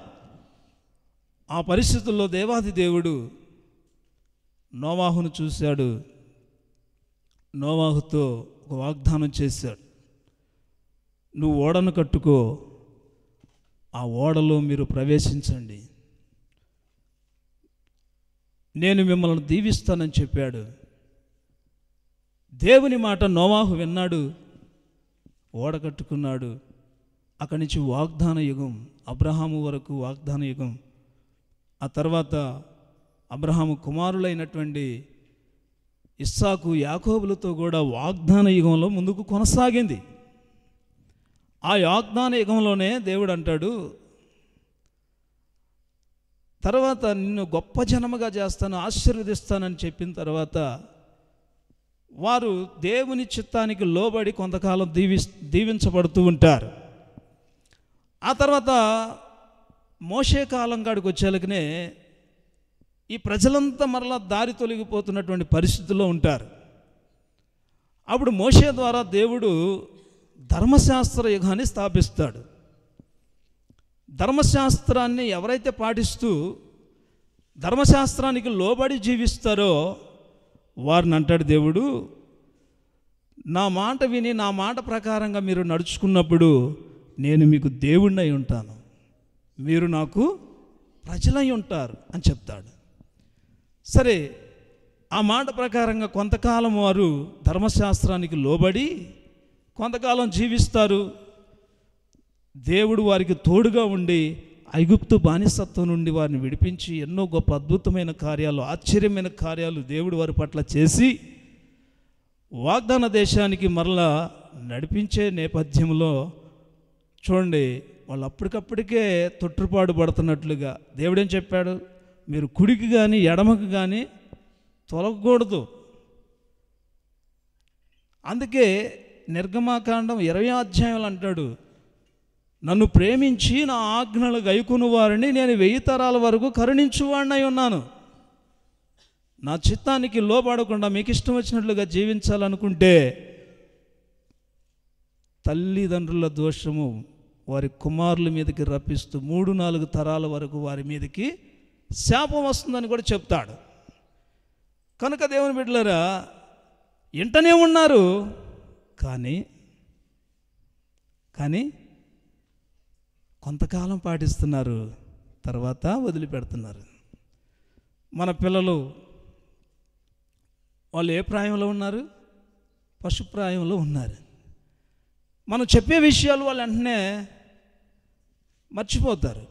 ఆ పరిస్థితుల్లో దేవాది దేవుడు నోవాహును చూశాడు. నోవాహుతో ఒక వాగ్దానం చేశాడు, నువ్వు ఓడను కట్టుకో, ఆ ఓడలో మీరు ప్రవేశించండి, నేను మిమ్మల్ని దీవిస్తానని చెప్పాడు. దేవుని మాట నోవాహు విన్నాడు, ఓడ కట్టుకున్నాడు. అక్కడి నుంచి వాగ్దాన యుగం, అబ్రహాము వరకు వాగ్దాన యుగం. ఆ తర్వాత అబ్రహాము కుమారులైనటువంటి ఇస్సాకు, యాకోబులతో కూడా వాగ్దాన యుగంలో ముందుకు కొనసాగింది. ఆ వాగ్దాన యుగంలోనే దేవుడు అంటాడు, తర్వాత నిన్ను గొప్ప జనముగా చేస్తాను, ఆశీర్వదిస్తానని చెప్పిన తర్వాత వారు దేవుని చిత్తానికి లోబడి కొంతకాలం దీవించబడుతూ ఉంటారు. ఆ తర్వాత మోషే కాలం కాడికి వచ్చేలకనే ఈ ప్రజలంతా మరలా దారి తొలగిపోతున్నటువంటి పరిస్థితుల్లో ఉంటారు. అప్పుడు మోషే ద్వారా దేవుడు ధర్మశాస్త్ర యుగాన్ని స్థాపిస్తాడు. ధర్మశాస్త్రాన్ని ఎవరైతే పాటిస్తూ ధర్మశాస్త్రానికి లోబడి జీవిస్తారో వారిని అంటాడు దేవుడు, నా మాట విని నా మాట ప్రకారంగా మీరు నడుచుకున్నప్పుడు నేను మీకు దేవుణ్ణి ఉంటాను, మీరు నాకు ప్రజలై ఉంటారు అని చెప్తాడు. సరే, ఆ మాట ప్రకారంగా కొంతకాలం వారు ధర్మశాస్త్రానికి లోబడి కొంతకాలం జీవిస్తారు. దేవుడు వారికి తోడుగా ఉండి ఐగుప్తు బానిసత్వం నుండి వారిని విడిపించి ఎన్నో గొప్ప అద్భుతమైన కార్యాలు, ఆశ్చర్యమైన కార్యాలు దేవుడు వారి పట్ల చేసి వాగ్దాన దేశానికి మరలా నడిపించే నేపథ్యంలో చూడండి, వాళ్ళు అప్పటికప్పటికే తొట్టుపాటు పడుతున్నట్లుగా దేవుడేం చెప్పాడు, మీరు కుడికి కానీ ఎడమకు కానీ తొలగకూడదు. అందుకే నిర్గమాకాండం 20వ అధ్యాయంలో అంటాడు, నన్ను ప్రేమించి నా ఆజ్ఞలు గైకొను వారిని నేను 1000 తరాల వరకు కరుణించువాడినై ఉన్నాను. నా చిత్తానికి లోబడకుండా మీకు ఇష్టం వచ్చినట్లుగా జీవించాలనుకుంటే తల్లిదండ్రుల దోషము వారి కుమారుల మీదకి రప్పిస్తూ 3-4 తరాల వరకు వారి మీదకి శాపం వస్తుందని కూడా చెప్తాడు. కనుక దేవుని బిడ్డలారా, ఇంటనే ఉన్నారు, కానీ కొంతకాలం పాటిస్తున్నారు, తర్వాత వదిలిపెడుతున్నారు. మన పిల్లలు వాళ్ళు ఏ ప్రాయంలో ఉన్నారు? పశుప్రాయంలో ఉన్నారు. మనం చెప్పే విషయాలు వాళ్ళు వెంటనే మర్చిపోతారు.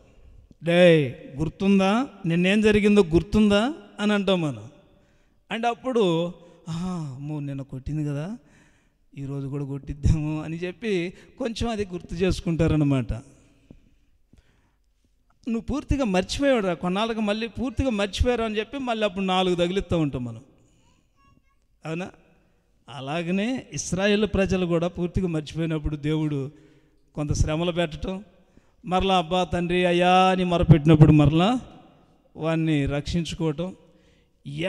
గుర్తుందా, నిన్నేం జరిగిందో గుర్తుందా అని అంటాం మనం. అండ్ అప్పుడు అమ్మో నిన్న కొట్టింది కదా, ఈరోజు కూడా కొట్టిద్దాము అని చెప్పి కొంచెం అది గుర్తు చేసుకుంటారన్నమాట. నువ్వు పూర్తిగా మర్చిపోయాడు, కొన్నాళ్ళకి మళ్ళీ పూర్తిగా మర్చిపోయారు అని చెప్పి మళ్ళీ అప్పుడు 4 తగిలిస్తూ ఉంటాం మనం, అవునా? అలాగనే ఇశ్రాయేలు ప్రజలు కూడా పూర్తిగా మర్చిపోయినప్పుడు దేవుడు కొంత శ్రమలు పెట్టడం, మరలా అబ్బా తండ్రి అయ్యా అని మొరపెట్టినప్పుడు మరలా వాడిని రక్షించుకోవటం.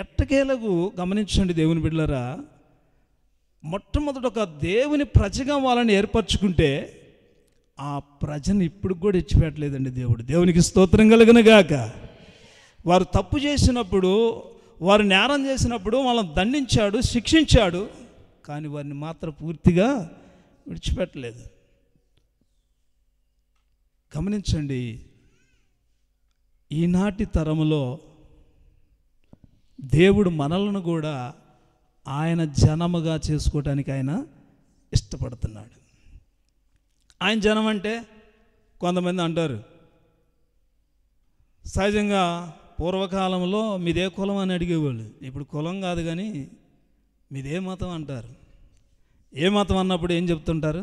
ఎట్టకేలకు గమనించండి దేవుని బిడ్డలారా, మొట్టమొదట ఒక దేవుని ప్రజగా వాళ్ళని ఏర్పరచుకుంటే ఆ ప్రజను ఇప్పుడు కూడా ఇచ్చిపెట్టలేదండి దేవుడు. దేవునికి స్తోత్రం కలుగును గాక. వారు తప్పు చేసినప్పుడు, వారు నేరం చేసినప్పుడు వాళ్ళని దండించాడు, శిక్షించాడు, కానీ వారిని మాత్రం పూర్తిగా విడిచిపెట్టలేదు. గమనించండి, ఈనాటి తరములో దేవుడు మనలను కూడా ఆయన జనముగా చేసుకోవటానికి ఆయన ఇష్టపడుతున్నాడు. ఆయన జనం అంటే కొంతమంది అంటారు, సహజంగా పూర్వకాలంలో మీదే కులం అని అడిగేవాళ్ళు, ఇప్పుడు కులం కాదు కానీ మీదే మతం అంటారు. ఏ మతం అన్నప్పుడు ఏం చెప్తుంటారు?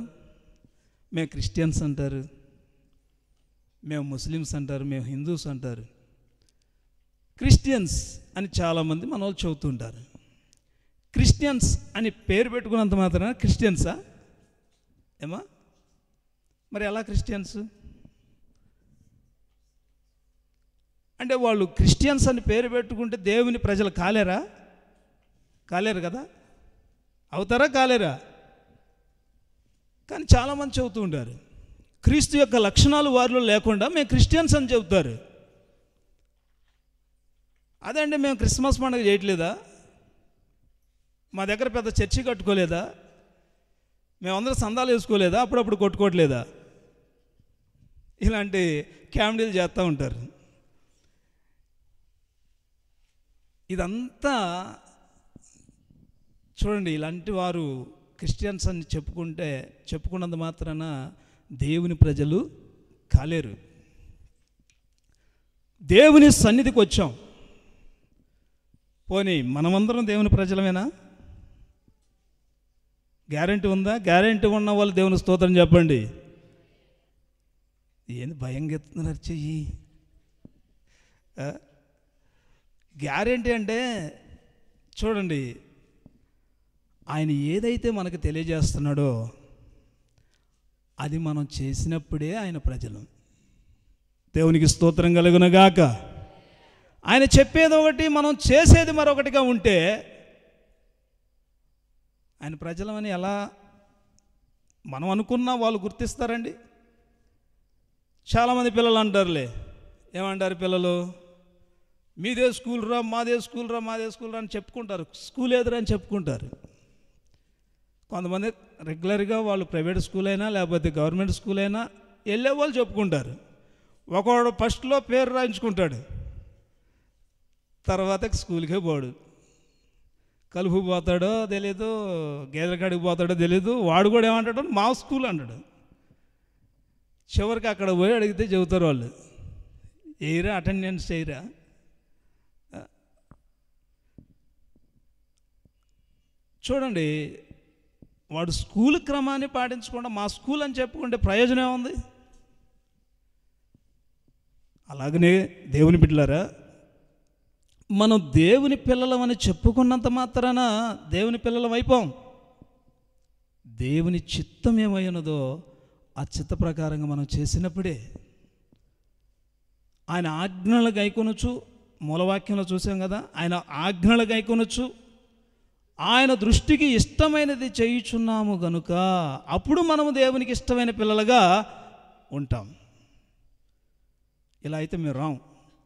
మేము క్రిస్టియన్స్ అంటారు, మేము ముస్లిమ్స్ అంటారు, మేము హిందూస్ అంటారు. క్రిస్టియన్స్ అని చాలామంది మన వాళ్ళు చెబుతుంటారు. క్రిస్టియన్స్ అని పేరు పెట్టుకున్నంత మాత్రాన క్రిస్టియన్సా ఏమా? మరి ఎలా క్రిస్టియన్స్ అంటే? వాళ్ళు క్రిస్టియన్స్ అని పేరు పెట్టుకుంటే దేవుని ప్రజలు కాలేరు కదా? అవుతారా? కాలేరా? కానీ చాలామంది చెబుతూ ఉంటారు, క్రీస్తు యొక్క లక్షణాలు వారిలో లేకుండా మేము క్రిస్టియన్స్ అని చెబుతారు. అదే అండి, మేము క్రిస్మస్ పండుగ చేయట్లేదా? మా దగ్గర పెద్ద చర్చి కట్టుకోలేదా? మేమందరం సందాలు వేసుకోలేదా? అప్పుడప్పుడు కొట్టుకోవట్లేదా? ఇలాంటి కామెడీలు చేస్తూ ఉంటారు. ఇదంతా చూడండి, ఇలాంటి వారు క్రిస్టియన్స్ అని చెప్పుకున్నంత మాత్రాన దేవుని ప్రజలు కాలేరు. దేవుని సన్నిధికి వచ్చాం, పోనీ మనమందరం దేవుని ప్రజలమేనా? గ్యారెంటీ ఉందా? గ్యారెంటీ ఉన్న వాళ్ళు దేవుని స్తోత్రం చెప్పండి. ఏంది భయంగా ఎత్తున్నారు చెయ్యి? గ్యారెంటీ అంటే చూడండి, ఆయన ఏదైతే మనకు తెలియజేస్తున్నాడో అది మనం చేసినప్పుడే ఆయన ప్రజలు. దేవునికి స్తోత్రం కలుగునగాక. ఆయన చెప్పేది ఒకటి, మనం చేసేది మరొకటిగా ఉంటే ఆయన ప్రజలమని ఎలా మనం అనుకున్నా వాళ్ళు గుర్తిస్తారండి? చాలామంది పిల్లలు అంటారులే, ఏమంటారు పిల్లలు? మీదే స్కూల్ రా, మాదే స్కూల్ రా, మాదే స్కూల్ రా అని చెప్పుకుంటారు. స్కూల్ ఎదురా అని చెప్పుకుంటారు. కొంతమంది రెగ్యులర్గా వాళ్ళు ప్రైవేట్ స్కూల్ అయినా లేకపోతే గవర్నమెంట్ స్కూల్ అయినా వెళ్ళే వాళ్ళు చెప్పుకుంటారు. ఒకడు ఫస్ట్లో పేరు రాయించుకుంటాడు, తర్వాత స్కూల్కే పోడు. కలుపు పోతాడో తెలీదు, గేదెల కాడికి పోతాడో తెలీదు. వాడు కూడా ఏమంటాడు? మా స్కూల్ అంటాడు. చివరికి అక్కడ పోయి అడిగితే చెబుతారు వాళ్ళు, ఎయిరా అటెండెన్స్ చేయరా. చూడండి, వాడు స్కూల్ క్రమాన్ని పాటించకుండా మా స్కూల్ అని చెప్పుకుంటే ప్రయోజనం ఏముంది? అలాగనే దేవుని బిడ్డలారా, మనం దేవుని పిల్లలమని చెప్పుకున్నంత మాత్రాన దేవుని పిల్లలం అయిపోం. దేవుని చిత్తం ఏమై ఉన్నదో ఆ చిత్త ప్రకారంగా మనం చేసినప్పుడే ఆయన ఆజ్ఞలు గైకొనొచ్చు. మూలవాక్యంలో చూసాం కదా, ఆయన ఆజ్ఞలు గైకొనొచ్చు. ఆయన దృష్టికి ఇష్టమైనది చేయుచున్నాము గనుక అప్పుడు మనము దేవునికి ఇష్టమైన పిల్లలుగా ఉంటాం. ఇలా అయితే మీరు రాం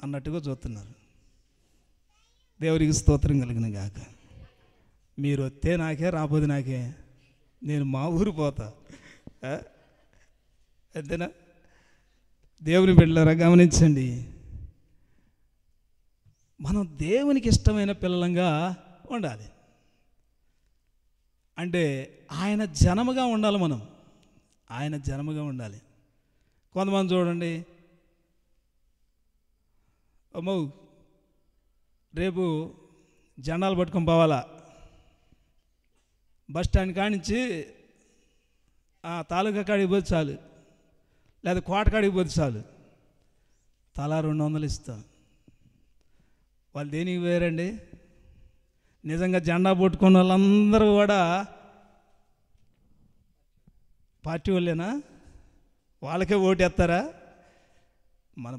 అన్నట్టుగా చూస్తున్నారు. దేవునికి స్తోత్రం కలిగిన గాక. మీరు వస్తే నాకే, రాబోదు నాకే, నేను మా ఊరు పోతా. అంతేనా? దేవుని బిడ్డలారా గమనించండి, మనం దేవునికి ఇష్టమైన పిల్లలంగా ఉండాలి. అంటే ఆయన జనముగా ఉండాలి. మనం ఆయన జనముగా ఉండాలి. కొంతమంది చూడండి, అమ్మో రేపు జెండాలు పట్టుకొని పోవాలా, బస్ స్టాండ్ కానించి తాలూకా కాడికి పోతే చాలు, లేదా కోట కాడికి పోతే చాలు, తలా 200 ఇస్తాం. వాళ్ళు దేనికి వేరండి? నిజంగా జెండా పట్టుకున్న వాళ్ళందరూ కూడా పార్టీ వాళ్ళేనా? వాళ్ళకే ఓటేస్తారా? మన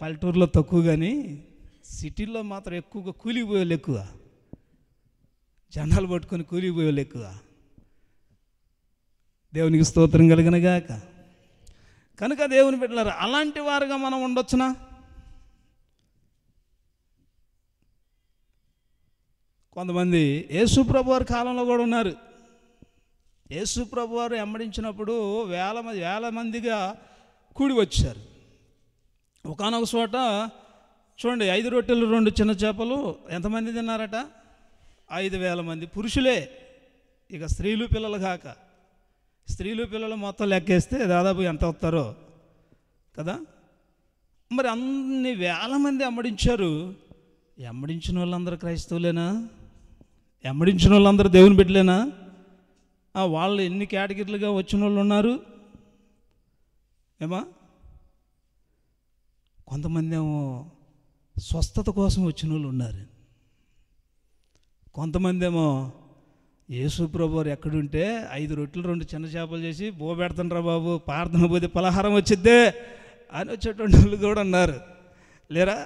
పల్లెటూరులో తక్కువ, కానీ సిటీల్లో మాత్రం ఎక్కువగా కూలిపోయే వాళ్ళు ఎక్కువ, జెండాలు పట్టుకొని కూలిపోయే వాళ్ళు ఎక్కువ. దేవునికి స్తోత్రం కలిగిన గాక. కనుక దేవుని బిడ్డలారా, అలాంటి వారుగా మనం ఉండొచ్చునా? కొంతమంది యేసుప్రభు వారి కాలంలో కూడా ఉన్నారు. యేసుప్రభు వారు వెంబడించినప్పుడు వేల మందిగా కూడి వచ్చారు. ఒకానొక చోట చూడండి, 5 రొట్టెలు 2 చిన్న చేపలు ఎంతమంది తిన్నారట? 5,000 మంది పురుషులే, ఇక స్త్రీలు పిల్లలు కాక. స్త్రీలు పిల్లలు మొత్తం లెక్కేస్తే దాదాపు ఎంత వస్తారో కదా. మరి అన్ని వేల మంది వెంబడించారు. వెంబడించిన వాళ్ళందరూ క్రైస్తవులేనా? వెంబడించిన వాళ్ళందరూ దేవుని బిడ్డలేనా? వాళ్ళు ఎన్ని కేటగిరీలుగా వచ్చిన వాళ్ళు ఉన్నారు ఏమా? కొంతమంది ఏమో స్వస్థత కోసం వచ్చిన వాళ్ళు ఉన్నారు. కొంతమంది ఏమో యేసు ప్రభు వారు ఎక్కడుంటే 5 రొట్టెలు 2 చిన్న చేపలు చేసి పెడతాను రా బాబు, ప్రార్థన పోతే పలహారం వచ్చిద్దే అని వచ్చేటువంటి వాళ్ళు కూడా ఉన్నారు, లేరా?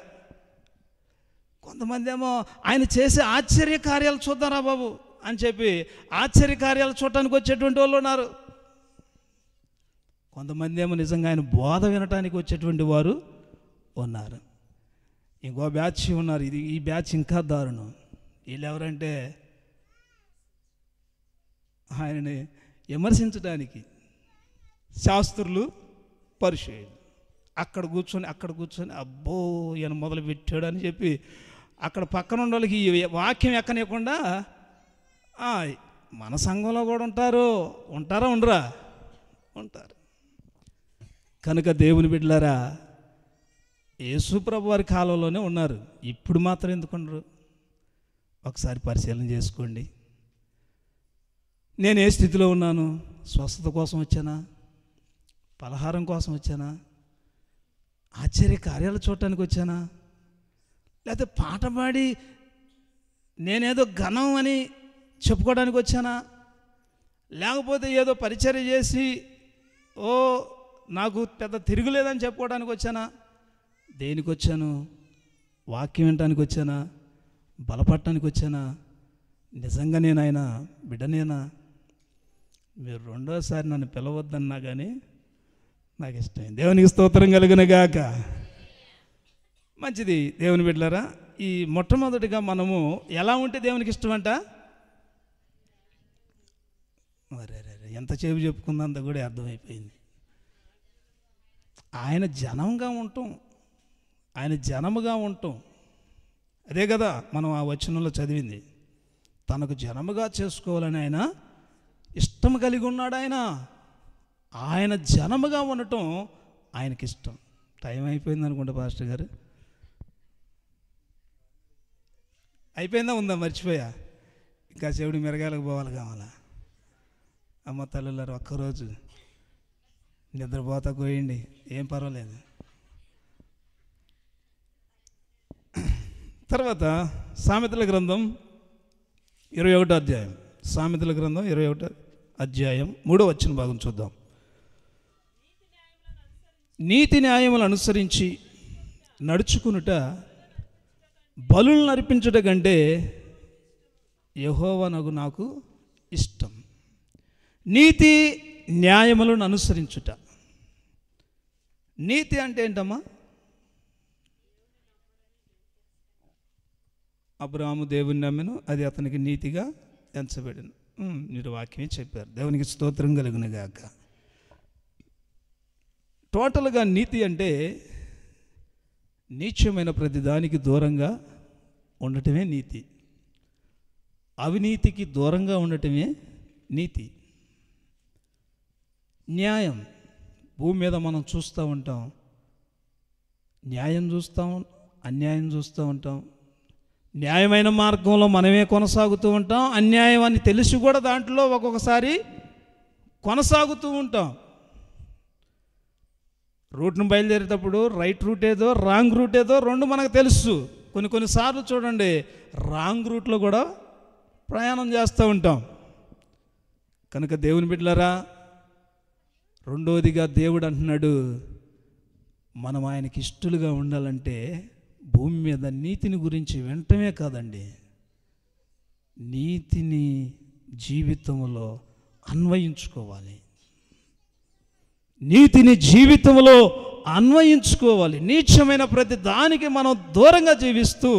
కొంతమంది ఏమో ఆయన చేసే ఆశ్చర్య కార్యాలు చూద్దాంరా బాబు అని చెప్పి ఆశ్చర్య కార్యాలు చూడటానికి వచ్చేటువంటి వాళ్ళు ఉన్నారు. కొంతమంది ఏమో నిజంగా ఆయన బోధ వినటానికి వచ్చేటువంటి వారు ఉన్నారు. ఇంకో బ్యాచ్ ఉన్నారు, ఈ బ్యాచ్ ఇంకా దారుణం. వీళ్ళు ఎవరంటే ఆయనని విమర్శించడానికి శాస్త్రులు, పరిచయులు. అక్కడ కూర్చొని అబ్బో ఈయన మొదలు పెట్టాడు అని చెప్పి అక్కడ పక్కన ఉన్న వాళ్ళకి ఈ వాక్యం ఎక్కనివ్వకుండా మన సంఘంలో కూడా ఉంటారా ఉండరా? ఉంటారు. కనుక దేవుని బిడ్డలారా, యేసుప్రభు వారి కాలంలోనే ఉన్నారు. ఇప్పుడు మాత్రం ఎందుకు ఉండరు? ఒకసారి పరిశీలన చేసుకోండి. నేను ఏ స్థితిలో ఉన్నాను? స్వస్థత కోసం వచ్చానా? పలహారం కోసం వచ్చానా? ఆశ్చర్య కార్యాలు చూడటానికి వచ్చానా? లేకపోతే పాట పాడి నేనేదో ఘనం అని చెప్పుకోవడానికి వచ్చానా? లేకపోతే ఏదో పరిచర్య చేసి నాకు పెద్ద తిరుగులేదని చెప్పుకోవడానికి వచ్చానా? దేనికి వచ్చాను? వాక్యం వినటానికి వచ్చానా? బలపడటానికి వచ్చానా? నిజంగా నేను ఆయన బిడ్డనేనా? మీరు రెండోసారి నన్ను పిలవద్దన్నా కానీ నాకు ఇష్టం. దేవునికి స్తోత్రం కలుగునుగాక. మంచిది దేవుని బిడ్డలారా. ఈ మొట్టమొదటిగా మనము ఎలా ఉంటే దేవునికి ఇష్టమంట? మరే ఎంత చేపు చెప్పుకుందంత కూడా అర్థమైపోయింది. ఆయన జనంగా ఉంటాం, ఆయన జనముగా ఉంటాం. అదే కదా మనం ఆ వచనంలో చదివింది. తనకు జనముగా చేసుకోవాలని ఆయన ఇష్టం కలిగి ఉన్నాడు. ఆయన జనముగా ఉండటం ఆయనకి ఇష్టం. టైం అయిపోయింది అనుకుంటా పాస్టర్ గారు. అయిపోయిందా? ఉందా? మర్చిపోయా. ఇంకా చెవిడి మిరగాలకు పోవాలి కావాలా? అమ్మ తల్లులారు, ఒక్కరోజు నిద్రపోతా పోయండి, ఏం పర్వాలేదు. తర్వాత సామెతల గ్రంథం 21వ అధ్యాయం. సామెతల గ్రంథం 21వ అధ్యాయం 3వ వచన భాగం చూద్దాం. నీతి న్యాయములు అనుసరించి నడుచుకునుట బలులను అర్పించుట కంటే యెహోవానగు నాకు ఇష్టం. నీతి న్యాయములను అనుసరించుట. నీతి అంటే ఏంటమ్మా? అబ్రాహాము దేవుని నమ్మెను, అది అతనికి నీతిగా ఎంచబడెను. మీరు వాక్యమే చెప్పారు. దేవునికి స్తోత్రం కలుగునుగాక. టోటల్గా నీతి అంటే నీచమైన ప్రతిదానికి దూరంగా ఉండటమే నీతి. అవినీతికి దూరంగా ఉండటమే నీతి. న్యాయం భూమి మీద మనం చూస్తూ ఉంటాం. న్యాయం చూస్తాం, అన్యాయం చూస్తూ ఉంటాం. న్యాయమైన మార్గంలో మనమే కొనసాగుతూ ఉంటాం. అన్యాయం అని తెలిసి కూడా దాంట్లో ఒక్కొక్కసారి కొనసాగుతూ ఉంటాం. రూట్ను బయలుదేరేటప్పుడు రైట్ రూట్ ఏదో రాంగ్ రూట్ ఏదో రెండు మనకు తెలుసు. కొన్నిసార్లు చూడండి, రాంగ్ రూట్లో కూడా ప్రయాణం చేస్తూ ఉంటాం. కనుక దేవుని బిడ్డలారా, రెండోదిగా దేవుడు అంటున్నాడు, మనం ఆయనకి ఇష్టలుగా ఉండాలంటే భూమి మీద నీతిని గురించి వినటమే కాదండి, నీతిని జీవితంలో అన్వయించుకోవాలి. నీతిని జీవితంలో అన్వయించుకోవాలి. నీచమైన ప్రతి దానికి మనం దూరంగా జీవిస్తూ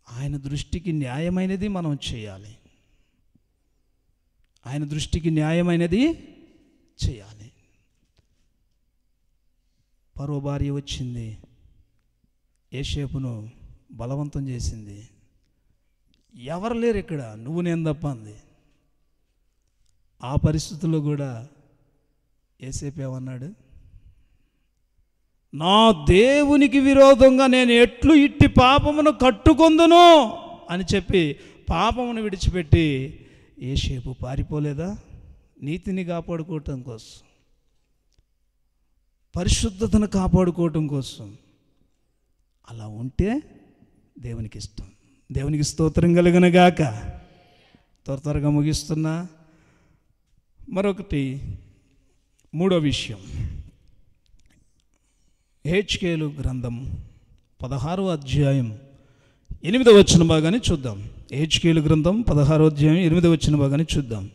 ఆయన దృష్టికి న్యాయమైనది మనం చేయాలి. ఆయన దృష్టికి న్యాయమైనది చేయాలి. పరో భార్య వచ్చింది, యోసేపును బలవంతం చేసింది. ఎవరు లేరు ఇక్కడ, నువ్వు నేను తప్ప అంది. ఆ పరిస్థితుల్లో కూడా యోసేపు ఏమన్నాడు? నా దేవునికి విరోధంగా నేను ఎట్లు ఇట్టి పాపమును కట్టుకొందును అని చెప్పి పాపమును విడిచిపెట్టి యోసేపు పారిపోలేదా? నీతిని కాపాడుకోవటం కోసం, పరిశుద్ధతను కాపాడుకోవటం కోసం. అలా ఉంటే దేవునికి ఇష్టం. దేవునికి స్తోత్రం కలుగునుగాక. త్వరగా ముగిస్తున్నా. మరొకటి, మూడో విషయం, హెచ్కేలు గ్రంథం 16వ అధ్యాయం 8వ వచన భాగాన్ని చూద్దాం. హెచ్కేలు గ్రంథం 16వ అధ్యాయం 8వ వచన భాగాన్ని చూద్దాం.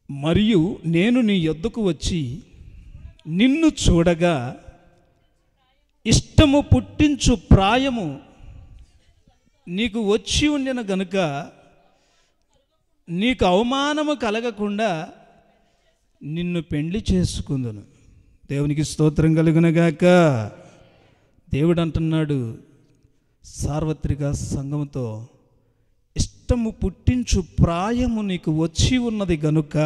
మరియు నేను నీ యొద్దకు వచ్చి నిన్ను చూడగా ఇష్టము పుట్టించు ప్రాయము నీకు వచ్చి ఉండిన గనుక నీకు అవమానము కలగకుండా నిన్ను పెండ్లి చేసుకుందును. దేవునికి స్తోత్రం కలుగునగాక. దేవుడు అంటున్నాడు సార్వత్రిక సంఘముతో, ఇష్టము పుట్టించు ప్రాయము నీకు వచ్చి ఉన్నది గనుక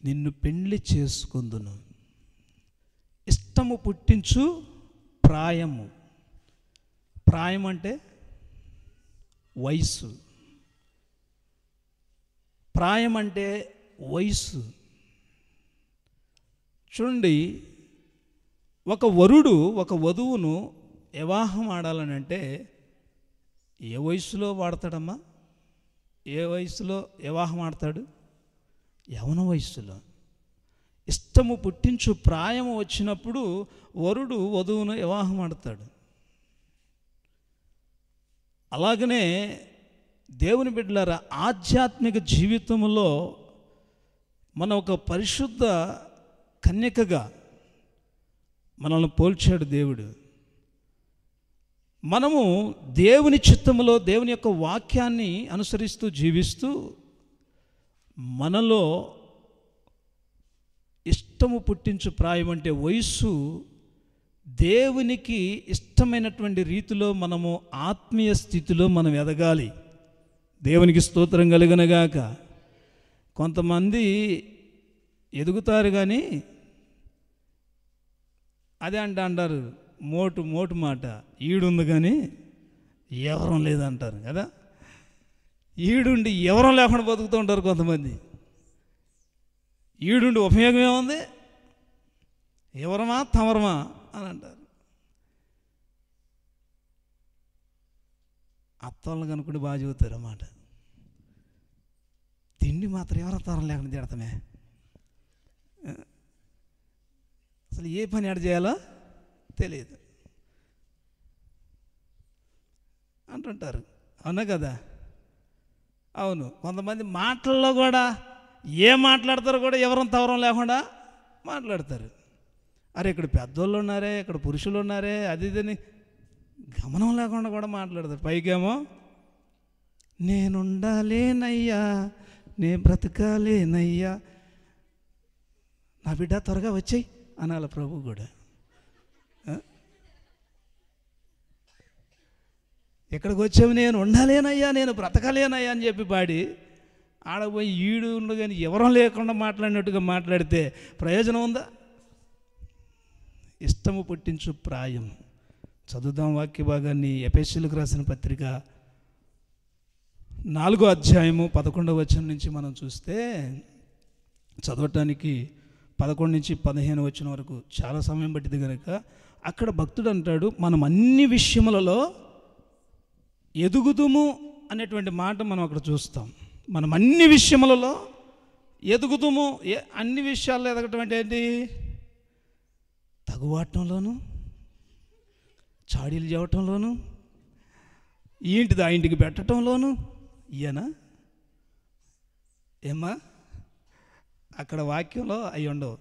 నిన్ను పెండ్లి చేసుకుందును. ఇష్టము పుట్టించు ప్రాయము. ప్రాయం అంటే వయసు. ప్రాయం అంటే వయసు. చూడండి, ఒక వరుడు ఒక వధువును వివాహం ఆడాలని అంటే ఏ వయసులో వాడతాడమ్మా? ఏ వయసులో వివాహం ఆడతాడు? యవన వయసులో. ఇష్టము పుట్టించు ప్రాయము వచ్చినప్పుడు వరుడు వధువును వివాహం ఆడతాడు. అలాగనే దేవుని బిడ్డలారా, ఆధ్యాత్మిక జీవితంలో మన ఒక పరిశుద్ధ కన్యకగా మనల్ని పోల్చాడు దేవుడు. మనము దేవుని చిత్తములో దేవుని యొక్క వాక్యాన్ని అనుసరిస్తూ జీవిస్తూ మనలో ఇష్టము పుట్టించు ప్రాయం అంటే వయస్సు, దేవునికి ఇష్టమైనటువంటి రీతిలో మనము ఆత్మీయ స్థితిలో మనం ఎదగాలి. దేవునికి స్తోత్రం కలుగునగాక. కొంతమంది ఎదుగుతారు కానీ అదే అంటారు, మోటు మాట, ఈడుంది కానీ ఎవరం లేదంటారు కదా. ఈడుండి ఎవరం లేకుండా బతుకుతూ ఉంటారు కొంతమంది. ఈడుండి ఉపయోగం ఏముంది? ఎవరమా తమరమా అని అంటారు. అత్తోళ్ళని కనుక్కుంటే బాగా చెబుతారు అన్నమాట. తిండి మాత్రం ఎవరో తరం లేకుండా తిడతామే. అసలు ఏ పని ఆడ చేయాలో తెలియదు అంటుంటారు. అవునా కదా? అవును. కొంతమంది మాటల్లో కూడా ఏం మాట్లాడతారో కూడా ఎవరం తవరం లేకుండా మాట్లాడతారు. అరే ఇక్కడ పెద్దోళ్ళు ఉన్నారే, ఇక్కడ పురుషులు ఉన్నారే, అది ఇదని గమనం లేకుండా కూడా మాట్లాడతారు. పైకేమో నేనుండాలేనయ్యా, నే బ్రతకాలేనయ్యా, నా బిడ్డ త్వరగా వచ్చేయి అనాలి ప్రభు కూడా. ఎక్కడికి వచ్చాము? నేను ఉండాలేనయ్యా, నేను బ్రతకలేనయ్యా అని చెప్పి పాడి ఆడపోయి ఈడు ఉండు కానీ ఎవరం లేకుండా మాట్లాడినట్టుగా మాట్లాడితే ప్రయోజనం ఉందా? ఇష్టము పుట్టించు ప్రాయం. చదువుదాం వాక్య భాగాన్ని. ఎఫెసీయులకు రాసిన పత్రిక 4వ అధ్యాయము 11వ వచనం నుంచి మనం చూస్తే, చదవటానికి 11 నుంచి 15 వచనం వరకు చాలా సమయం పట్టింది కనుక అక్కడ భక్తుడు అంటాడు, మనం అన్ని విషయములలో ఎదుగుదుము అనేటువంటి మాట మనం అక్కడ చూస్తాం. మనం అన్ని విషయములలో ఎదుగుదుము. అన్ని విషయాల్లో ఎదగటం అంటే ఏంటి? తగువాటంలోను, చాడీలు చేయటంలోను, ఇంటిది ఆ ఇంటికి పెట్టడంలోను. ఇయనా ఏమ్మా? అక్కడ వాక్యంలో అవి ఉండవు.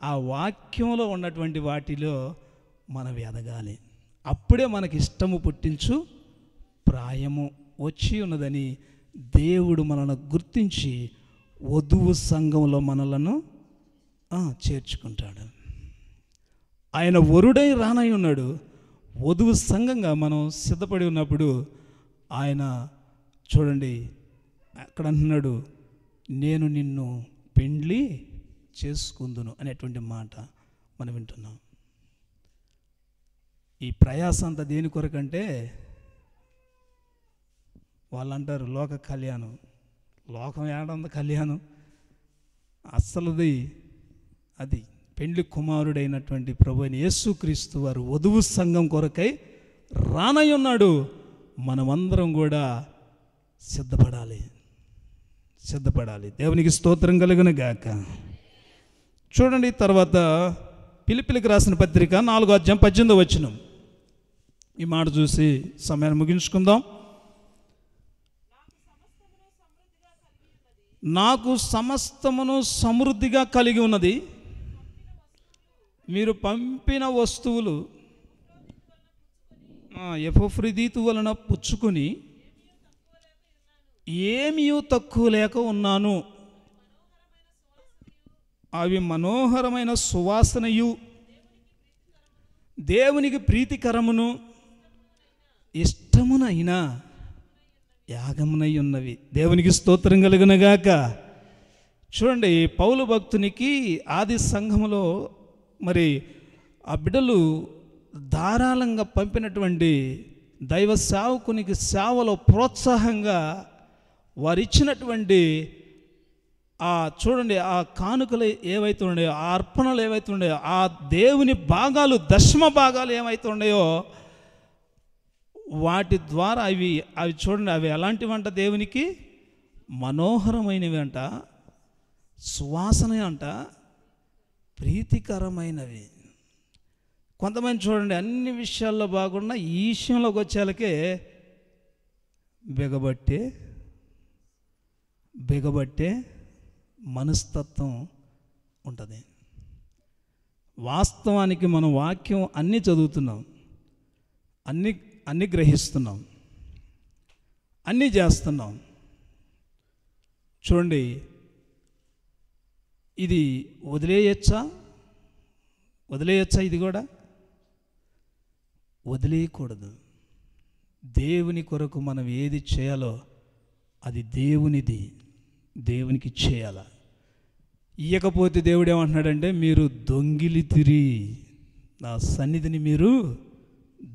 ఆ వాక్యంలో ఉన్నటువంటి వాటిలో మనం ఎదగాలి. అప్పుడే మనకి ఇష్టము పుట్టించు ప్రాయము వచ్చి ఉన్నదని దేవుడు మనల్ని గుర్తించి వధువు సంఘంలో మనలను చేర్చుకుంటాడు. ఆయన వరుడై రానై ఉన్నాడు. వధువు సంఘంగా మనం సిద్ధపడి ఉన్నప్పుడు ఆయన చూడండి అక్కడ అంటున్నాడు, నేను నిన్ను పెండ్లి చేసుకుందును అనేటువంటి మాట మనం వింటున్నాం. ఈ ప్రయాస అంతా దేని కొరకంటే, వాళ్ళు అంటారు లోక కళ్యాణం. లోకం ఏడంది కళ్యాణం? అస్సలుది అది పెండ్లి కుమారుడైనటువంటి ప్రభువైన యేసుక్రీస్తు వారు వధువు సంఘం కొరకై రానై ఉన్నాడు. మనమందరం కూడా సిద్ధపడాలి. దేవునికి స్తోత్రం కలుగును గాక. చూడండి తర్వాత ఫిలిప్పీయులకు రాసిన పత్రిక 4వ అధ్యాయం 18వ వచనం. ఈ మాట చూసి సమయాన్ని ముగించుకుందాం. నాకు సమస్తమును సమృద్ధిగా కలిగి ఉన్నది, మీరు పంపిన వస్తువులు ఎపఫ్రోదితు వలన పుచ్చుకొని ఏమీ తక్కువ లేక ఉన్నాను. అవి మనోహరమైన సువాసనయు దేవునికి ప్రీతికరమును ఇష్టమునైన యాగమునై ఉన్నవి. దేవునికి స్తోత్రం కలుగునగాక. చూడండి, పౌలు భక్తునికి ఆది సంఘములో మరి ఆ బిడ్డలు ధారాళంగా పంపినటువంటి దైవ సేవకునికి సేవలో ప్రోత్సాహంగా వారిచ్చినటువంటి చూడండి ఆ కానుకలు ఏవైతే ఉన్నాయో, ఆ అర్పణలు ఏవైతే ఉన్నాయో, ఆ దేవుని భాగాలు, దశమ భాగాలు ఏవైతే ఉన్నాయో వాటి ద్వారా అవి చూడండి, అవి ఎలాంటివి అంట? దేవునికి మనోహరమైనవి అంట, సువాసన అంట, ప్రీతికరమైనవి. కొంతమంది చూడండి అన్ని విషయాల్లో బాగున్నా ఈ విషయంలోకి వచ్చేలకే బిగబట్టే మనస్తత్వం ఉంటుంది. వాస్తవానికి మనం వాక్యం అన్నీ చదువుతున్నాం, అన్నీ గ్రహిస్తున్నాం, అన్నీ చేస్తున్నాం. చూడండి, ఇది వదిలేయచ్చా? ఇది కూడా వదిలేయకూడదు. దేవుని కొరకు మనం ఏది చేయాలో అది దేవునికి చేయాల. ఇయ్యకపోతే దేవుడు ఏమంటున్నాడంటే, మీరు దొంగిలితిరి, నా సన్నిధిని మీరు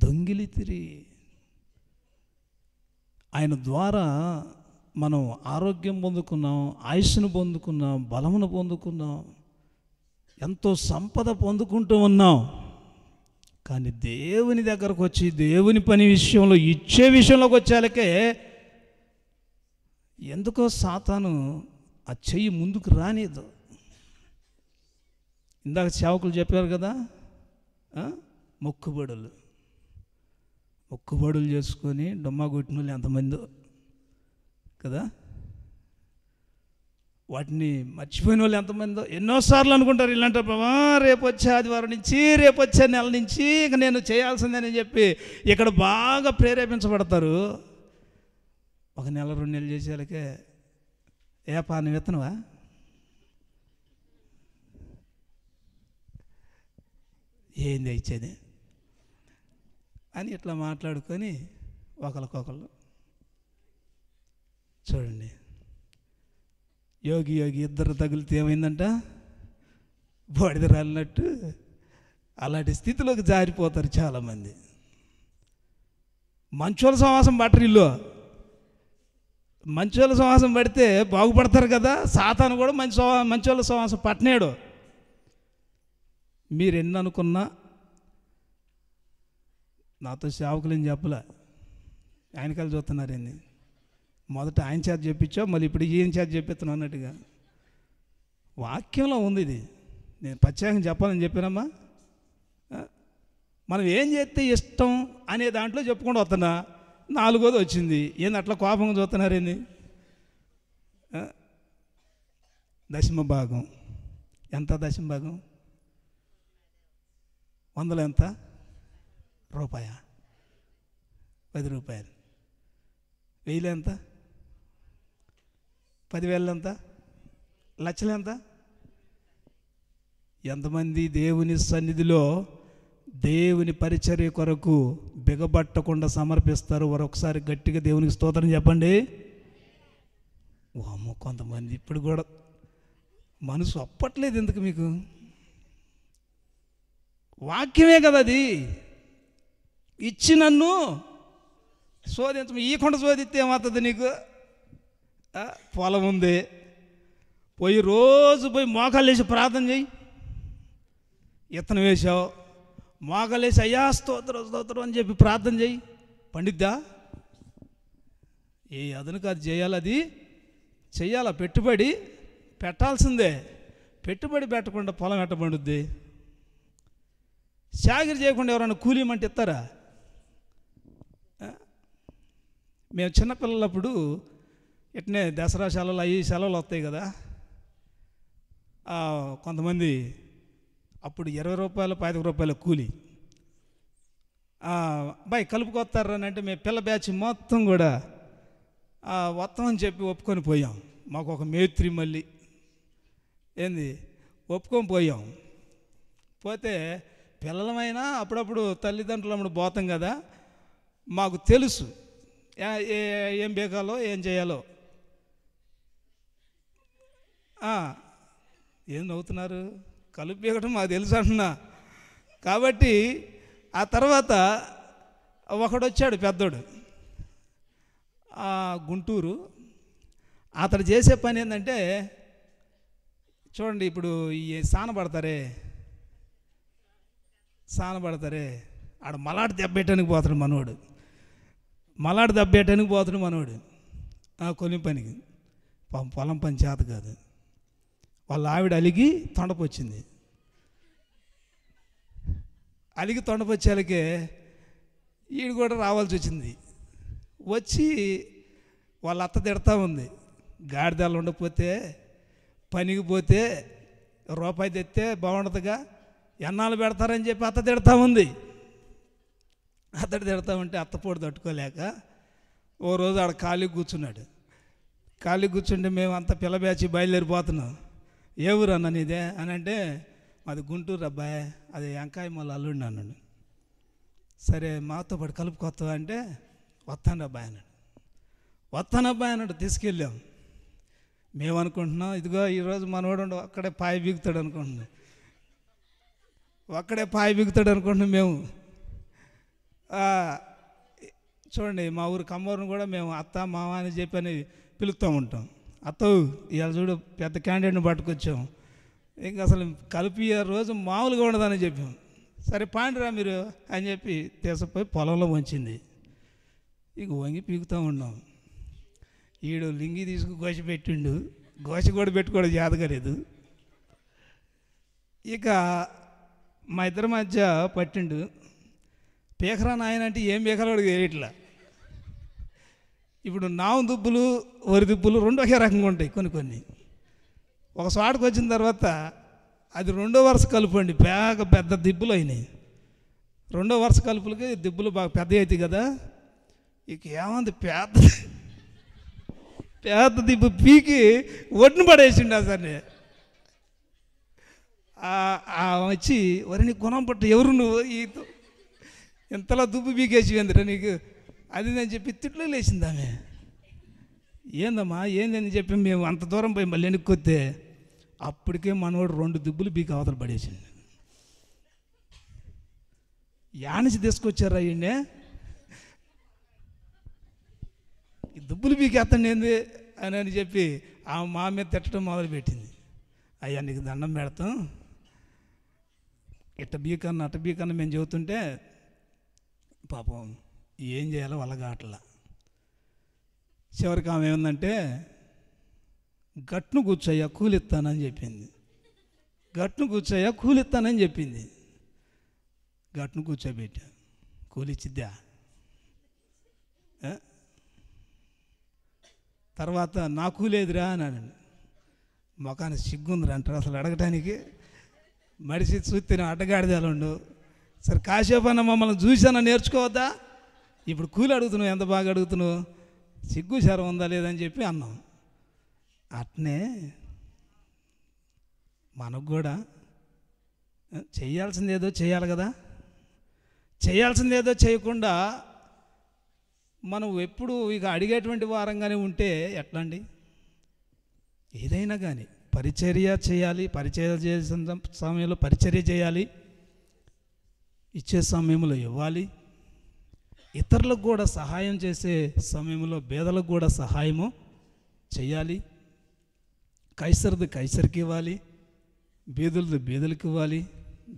దొంగిలితిరి. ఆయన ద్వారా మనం ఆరోగ్యం పొందుకున్నాం, ఆయుష్ను పొందుకున్నాం, బలమును పొందుకున్నాం, ఎంతో సంపద పొందుకుంటూ ఉన్నాం. కానీ దేవుని దగ్గరకు వచ్చి దేవుని పని విషయంలో, ఇచ్చే విషయంలోకి వచ్చేలకే ఎందుకో సాతాను ఆ చెయ్యి ముందుకు రానిదు. ఇందాక సేవకులు చెప్పారు కదా, మొక్కుబడులు చేసుకొని డొమ్మా కొట్టిన వాళ్ళు ఎంతమందో కదా, వాటిని మర్చిపోయిన వాళ్ళు ఎంతమందో. ఎన్నోసార్లు అనుకుంటారు, ఇలాంటి ప్రభా రేపు వచ్చే ఆదివారం నుంచి, రేపు వచ్చే నెల నుంచి ఇక నేను చేయాల్సిందని చెప్పి ఇక్కడ బాగా ప్రేరేపించబడతారు. ఒక నెల 2 నెలలు చేసేలకే నువ్వు ఎత్తనవా, ఏంది ఇచ్చేది అని ఇట్లా మాట్లాడుకొని ఒకరికొకళ్ళు. చూడండి, యోగి ఇద్దరు తగిలితే ఏమైందంట, బోడిద రాలినట్టు అలాంటి స్థితిలోకి జారిపోతారు చాలామంది. మంచోళ్ళ సమాసం పట్టరు, ఇల్లు మంచోళ్ళ సమాసం పడితే బాగుపడతారు కదా. సాతాను కూడా మంచోళ్ళ సమాసం పట్టనేడు. మీరు ఎన్ని అనుకున్నా, నాతో సేవకులు ఏం చెప్పలే, ఆయనకాలు చూస్తున్నారు ఏంది, మొదట ఆయన చేత చెప్పించావు, మళ్ళీ ఇప్పుడు ఈయన చేత చెప్పిస్తున్నావు అన్నట్టుగా. వాక్యంలో ఉంది ఇది, నేను ప్రత్యేకంగా చెప్పాలని చెప్పానమ్మా. మనం ఏం చేస్తే ఇష్టం అనే దాంట్లో చెప్పుకుంటూ వస్తున్నా, 4వది వచ్చింది. ఏంది అట్లా కోపంగా చూస్తున్నారేంది? దశమ భాగం ఎంత? దశమ భాగం 100 ఎంత? రూపాయ, 10 రూపాయలు. 1000 ఎంత? 10,000 ఎంత? లక్షలు ఎంత? ఎంతమంది దేవుని సన్నిధిలో దేవుని పరిచర్య కొరకు బిగబట్టకుండా సమర్పిస్తారు? వారు ఒకసారి గట్టిగా దేవునికి స్తోత్రం చెప్పండి. అమ్మో, కొంతమంది ఇప్పుడు కూడా మనసు అప్పట్లేదు. ఎందుకు మీకు? వాక్యమే కదా అది. ఇచ్చి నన్ను శోధించ, ఈ కొండ శోధిస్తే ఏమవుతుంది నీకు? పొలం ఉంది, రోజు పోయి మోకాలు వేసి ప్రార్థన చేయి. ఇత్తనం వేసావు, మోకాలు వేసి అయ్యా స్తోత్రం అని చెప్పి ప్రార్థన చేయి, పండిద్దా? ఏ అదనుకు అది చేయాలి, అది చెయ్యాలా? పెట్టుబడి పెట్టాల్సిందే. పెట్టుబడి పెట్టకుండా పొలం ఎట్ట పండుద్ది? చాకిరి చేయకుండా ఎవరైనా కూలీమంటే ఇస్తారా? మేము చిన్నపిల్లలప్పుడు ఇట్నే దసరా సెలవులు అయ్యి సెలవులు వస్తాయి కదా, కొంతమంది అప్పుడు 20 రూపాయలు 15 రూపాయల కూలి బాయ్ కలుపుకొస్తారని అంటే మేము పిల్ల బ్యాచ్ మొత్తం కూడా వస్తాం అని చెప్పి ఒప్పుకొని పోయాం. మాకు ఒక మేస్త్రి మళ్ళీ ఏంది ఒప్పుకొని పోయాం. పోతే పిల్లలమైనా అప్పుడప్పుడు తల్లిదండ్రులమ్మడు పోతాం కదా, మాకు తెలుసు ఏం బేకాలో ఏం చేయాలో. ఏం నవ్వుతున్నారు? కలుపు బీగటం మాకు తెలుసు అంటున్నా. కాబట్టి ఆ తర్వాత ఒకడు వచ్చాడు పెద్దోడు, గుంటూరు. అతడు చేసే పని ఏంటంటే, చూడండి ఇప్పుడు ఈ సానపడతారే ఆడ మలాడు దెబ్బేయటానికి పోతాడు మనోడు, కొన్ని పనికి పొలం పని చేత కాదు. వాళ్ళ ఆవిడ అలిగి తొండపొచ్చింది. తొండపొచ్చేలకే ఈడు కూడా రావాల్సి వచ్చింది. వచ్చి వాళ్ళ అత్త తిడతా ఉంది, గాడిదలు ఉండకపోతే పనికి పోతే రూపాయి తెస్తే బాగుండదుగా, ఎన్నాళ్ళు పెడతారని చెప్పి అత్త తిడతా ఉంది. అత్తడు తిడతా ఉంటే అత్తపోటు తట్టుకోలేక ఓ రోజు ఆడ ఖాళీకి కూర్చున్నాడు. కూర్చుంటే మేము అంతా పిల్లబేచి బయలుదేరిపోతున్నాం. ఏ ఊరు అన్న నీదే అని అంటే, అది గుంటూరు అబ్బాయి, అది వెంకాయ మళ్ళీ అల్లుండి అన్నాడు. సరే మాతో పాటు కలుపుకొస్తావా అంటే, వస్తాను అబ్బాయి అన్నాడు. తీసుకెళ్ళాం. మేము అనుకుంటున్నాం ఇదిగో ఈరోజు మనోడు అక్కడే పాయ బిగుతాడు అనుకుంటున్నాం. మేము చూడండి, మా ఊరు కమ్మూరును కూడా మేము అత్త మామ అని చెప్పి అని పిలుస్తూ ఉంటాం. అత్తవు ఇవాళ చూడు పెద్ద క్యాండిడేట్ని పట్టుకొచ్చాం, ఇంకా అసలు కలిపి రోజు మామూలుగా ఉండదని చెప్పాం. సరే పాండిరా మీరు అని చెప్పి తీసుకుపోయి పొలంలో వంచింది. ఇక వంగి పీకుతూ ఉన్నాం. ఈడు లింగి తీసుకు గోష పెట్టిండు, గోష కూడా పెట్టుకోవడం జాతకలేదు. ఇక మా ఇద్దరి మధ్య పట్టిండు. పీకరా నాయన అంటే ఏం పీకరాడు ఇట్లా. ఇప్పుడు నావు దుబ్బులు వరి దుబ్బులు రెండు ఒకే రకంగా ఉంటాయి. కొన్ని ఒక చోటకు వచ్చిన తర్వాత అది రెండో వరుస కలుపు అండి, బాగా పెద్ద దిబ్బులు అయినాయి. రెండో వరుస కలుపులకి దిబ్బులు బాగా పెద్ద అవుతాయి కదా. ఇక ఏమంది పెద్ద దిబ్బు పీకి ఒడ్డును పడేసిండు అసలు. వచ్చి వరి నీ గుణం పట్టు ఎవరు నువ్వు ఇంతలా దుబ్బు పీకేసి ఎందురా నీకు అది నేను చెప్పి తిట్లు లేచింది ఆమె. ఏందమ్మా ఏందని చెప్పి మేము అంత దూరం పోయి మళ్ళీ వెనుక్కొస్తే అప్పటికే మనవాడు 2 దుబ్బులు పీకి అవతల పడేసింది. యానిసి తీసుకొచ్చారా ఈయన్నే, ఈ దుబ్బులు పీకి ఎత్తండి ఏంది అని చెప్పి ఆ మా మీద తిట్టడం మొదలుపెట్టింది. అయ్యా నీకు దండం పెడతాం, ఇట్ట బీకన్నా అట్ట బీకన్నా మేము చెబుతుంటే పాపం ఏం చేయాలో వాళ్ళగాట్లా. చివరికి ఆమె ఏమందంటే, గట్టును కూర్చోయ్యా కూలిస్తానని చెప్పింది. గట్టును కూర్చోబెట్టా. కూలిచ్చిద్దా? తర్వాత నా కూలేదురా అన్నాను. మొఖానికి సిగ్గుందిరా అంటారు అసలు అడగటానికి. మడిసి చూస్తే అడ్డగాడిదాలుండు. సరే కాసేపు అన్న మమ్మల్ని చూసానా నేర్చుకోవద్దా? ఇప్పుడు కూలి అడుగుతున్నావు, ఎంత బాగా అడుగుతున్నావు, సిగ్గు శరం ఉందా లేదని చెప్పి అన్నాం. అట్నే మనకు కూడా చేయాల్సిందేదో చేయాలి కదా. చేయాల్సిందేదో చేయకుండా మనం ఎప్పుడు ఇక అడిగేటువంటి వారంగానే ఉంటే ఎట్లా అండి? ఏదైనా కానీ పరిచర్య చేయాలి. పరిచర్య చేసిన సమయంలో పరిచర్య చేయాలి, ఇచ్చే సమయంలో ఇవ్వాలి. ఇతరులకు కూడా సహాయం చేసే సమయంలో పేదలకు కూడా సహాయము చేయాలి. కైసరిది కైసరికి ఇవ్వాలి, బీదులది బీదులకు ఇవ్వాలి,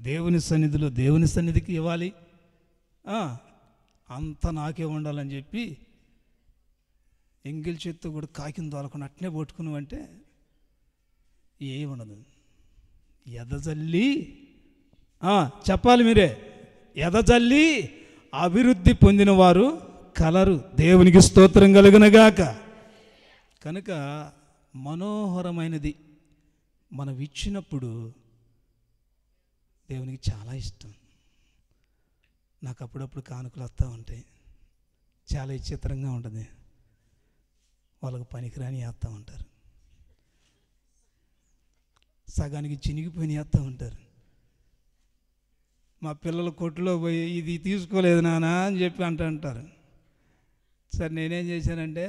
దేవుని సన్నిధిలో దేవుని సన్నిధికి ఇవ్వాలి. అంతా నాకే ఉండాలని చెప్పి ఎంగిల్ చేత్తో కూడా కాకిని దోలకుండా అట్నే పట్టుకున్నావంటే ఏముండదు. ఎదజల్లి చెప్పాలి మీరే, ఎదజల్లి అభివృద్ధి పొందిన వారు కలరు. దేవునికి స్తోత్రం కలుగునగాక. కనుక మనోహరమైనది మనం ఇచ్చినప్పుడు దేవునికి చాలా ఇష్టం. నాకు అప్పుడప్పుడు కానుకలు వస్తూ ఉంటాయి, చాలా విచిత్రంగా ఉంటుంది. వాళ్ళకు పనికిరాని వేస్తూ ఉంటారు, సగానికి చినిగిపోయిన వేస్తూ ఉంటారు. మా పిల్లలు కొట్టులో పోయి ఇది తీసుకోలేదు నాన్న అని చెప్పి అంటారు. సరే నేనేం చేశానంటే,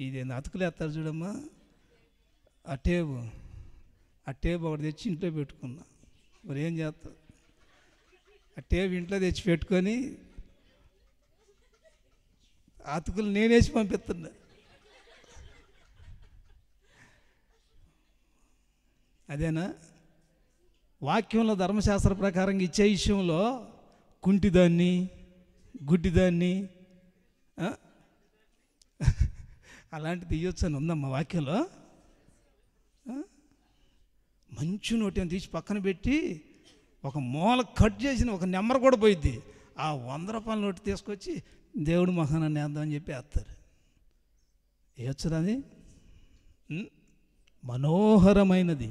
ఇది అతుకులు వేస్తారు చూడమ్మా, ఆ టేబు ఒకటి తెచ్చి ఇంట్లో పెట్టుకున్నా. మరి ఏం చేస్తా, ఆ టేబు ఇంట్లో తెచ్చి పెట్టుకొని అతుకులు నేనేసి పంపిస్తున్నా. అదేనా వాక్యంలో ధర్మశాస్త్ర ప్రకారంగా ఇచ్చే విషయంలో కుంటిదాన్ని, గుడ్డిదాన్ని అలాంటిది ఇవ్వచ్చు అని ఉందమ్మా వాక్యంలో. మంచి నోటి తీసి పక్కన పెట్టి ఒక మూల కట్ చేసిన ఒక నెంబర్ కూడా పోయిద్ది. ఆ 100 రూపాయల నోటు తీసుకొచ్చి దేవుడు మహానాన్ని వేద్దామని చెప్పి వేస్తారు. ఇవ్వచ్చు అది మనోహరమైనది,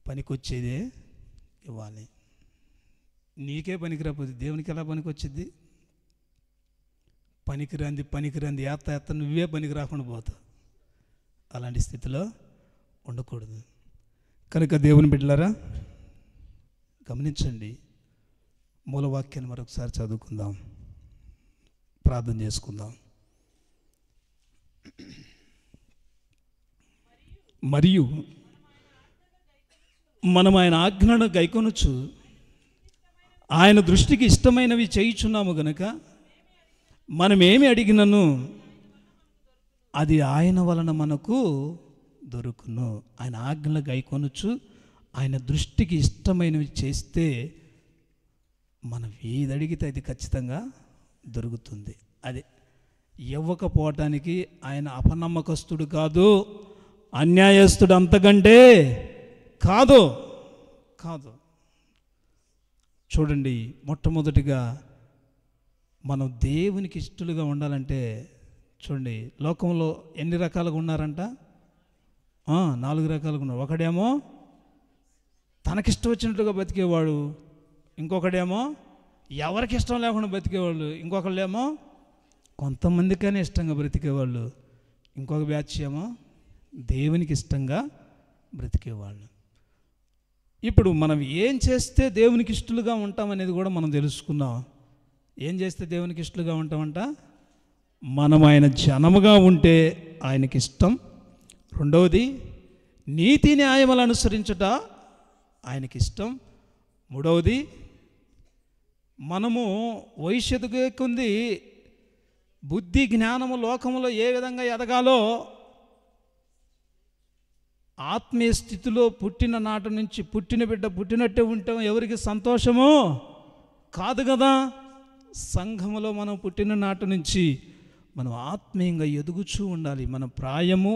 పనికొచ్చేదే ఇవ్వాలి. నీకే పనికిరాపోతే దేవునికి ఎలా పనికొచ్చింది? పనికిరంది ఏత్త నువ్వే పనికి రాకుండా పోతావు. అలాంటి స్థితిలో ఉండకూడదు. కనుక దేవుని బిడ్డలారా గమనించండి. మూలవాక్యాన్ని మరొకసారి చదువుకుందాం, ప్రార్థన చేసుకుందాం. మరియు మనం ఆయన ఆజ్ఞను గైకొనొచ్చు ఆయన దృష్టికి ఇష్టమైనవి చేయుచున్నాము గనుక మనమేమి అడిగినను అది ఆయన వలన మనకు దొరుకును. ఆయన ఆజ్ఞలు గైకొనొచ్చు ఆయన దృష్టికి ఇష్టమైనవి చేస్తే మనం ఏది అడిగితే అది ఖచ్చితంగా దొరుకుతుంది. అది ఇవ్వకపోవటానికి ఆయన అపనమ్మకస్తుడు కాదు, అన్యాయస్తుడు అంతకంటే కాదు. చూడండి, మొట్టమొదటిగా మనం దేవునికి ఇష్టలుగా ఉండాలంటే చూడండి, లోకంలో ఎన్ని రకాలుగా ఉన్నారంట? 4 రకాలుగా ఉన్నారు. ఒకడేమో తనకిష్టం వచ్చినట్టుగా బతికేవాడు, ఇంకొకడేమో ఎవరికి ఇష్టం లేకుండా బతికేవాళ్ళు, ఇంకొకళ్ళేమో కొంతమందికైనా ఇష్టంగా బ్రతికేవాళ్ళు, ఇంకొక బ్యాచ్ ఏమో దేవునికి ఇష్టంగా బ్రతికేవాళ్ళు. ఇప్పుడు మనం ఏం చేస్తే దేవునికి ఇష్టలుగా ఉంటామనేది కూడా మనం తెలుసుకుందాం. ఏం చేస్తే దేవునికి ఇష్టలుగా ఉంటామంట? మనం ఆయన జనముగా ఉంటే ఆయనకి ఇష్టం. రెండవది, నీతి న్యాయములను అనుసరించుట ఆయనకి ఇష్టం. మూడవది, మనము వయస్సుకు కొంది బుద్ధి జ్ఞానము లోకములో ఏ విధంగా ఎదగాలో ఆత్మీయ స్థితిలో పుట్టిన నాటి నుంచి పుట్టిన బిడ్డ పుట్టినట్టే ఉంటాం. ఎవరికి సంతోషమో కాదు కదా. సంఘములో మనం పుట్టిన నాటి నుంచి మనం ఆత్మీయంగా ఎదుగుచూ ఉండాలి. మన ప్రాయము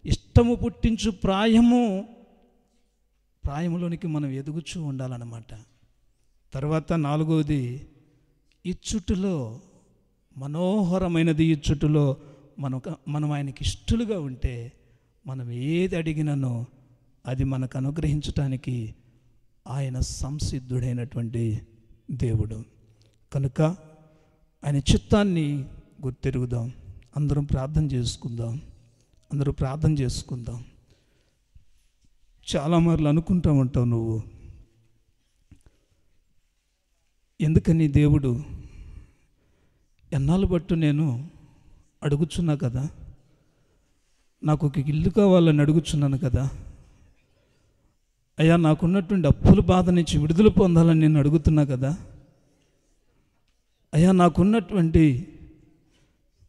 ఇష్టము పుట్టించు ప్రాయములోనికి మనం ఎదుగుచూ ఉండాలన్నమాట. తర్వాత 4వది, ఇచ్చుటలో మనోహరమైనది. ఇచ్చుటలో మనం ఆయనకి ఇష్టలుగా ఉంటే మనం ఏది అడిగినానో అది మనకు అనుగ్రహించటానికి ఆయన సంసిద్ధుడైనటువంటి దేవుడు. కనుక ఆయన చిత్తాన్ని గుర్తెరుగుదాం. అందరూ ప్రార్థన చేసుకుందాం. చాలా మార్లు అనుకుంటూ ఉంటావు నువ్వు, ఎందుకని దేవుడు ఎన్నాళ్ళు బట్టు నేను అడుగుచున్నా కదా, నాకు ఒక ఇల్లు కావాలని అడుగుచున్నాను కదా, అయ్యా నాకున్నటువంటి అప్పుల బాధ నుంచి విడుదల పొందాలని నేను అడుగుతున్నా కదా, అయ్యా నాకున్నటువంటి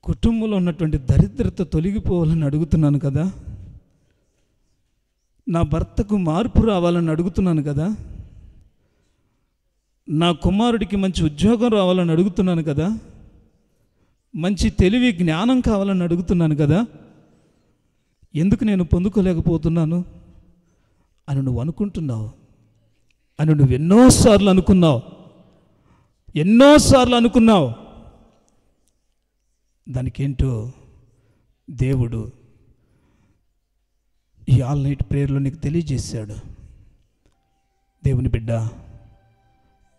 కుటుంబంలో ఉన్నటువంటి దరిద్రత తొలగిపోవాలని అడుగుతున్నాను కదా, నా భర్తకు మార్పు రావాలని అడుగుతున్నాను కదా, నా కుమారుడికి మంచి ఉద్యోగం రావాలని అడుగుతున్నాను కదా, మంచి తెలివి జ్ఞానం కావాలని అడుగుతున్నాను కదా, ఎందుకు నేను పొందుకోలేకపోతున్నాను అని నువ్వు అనుకుంటున్నావు. అని నువ్వు ఎన్నోసార్లు అనుకున్నావు. దానికేంటో దేవుడు ఈ ఆల్ నైట్ ప్రేయర్లో నీకు తెలియజేశాడు. దేవుని బిడ్డ,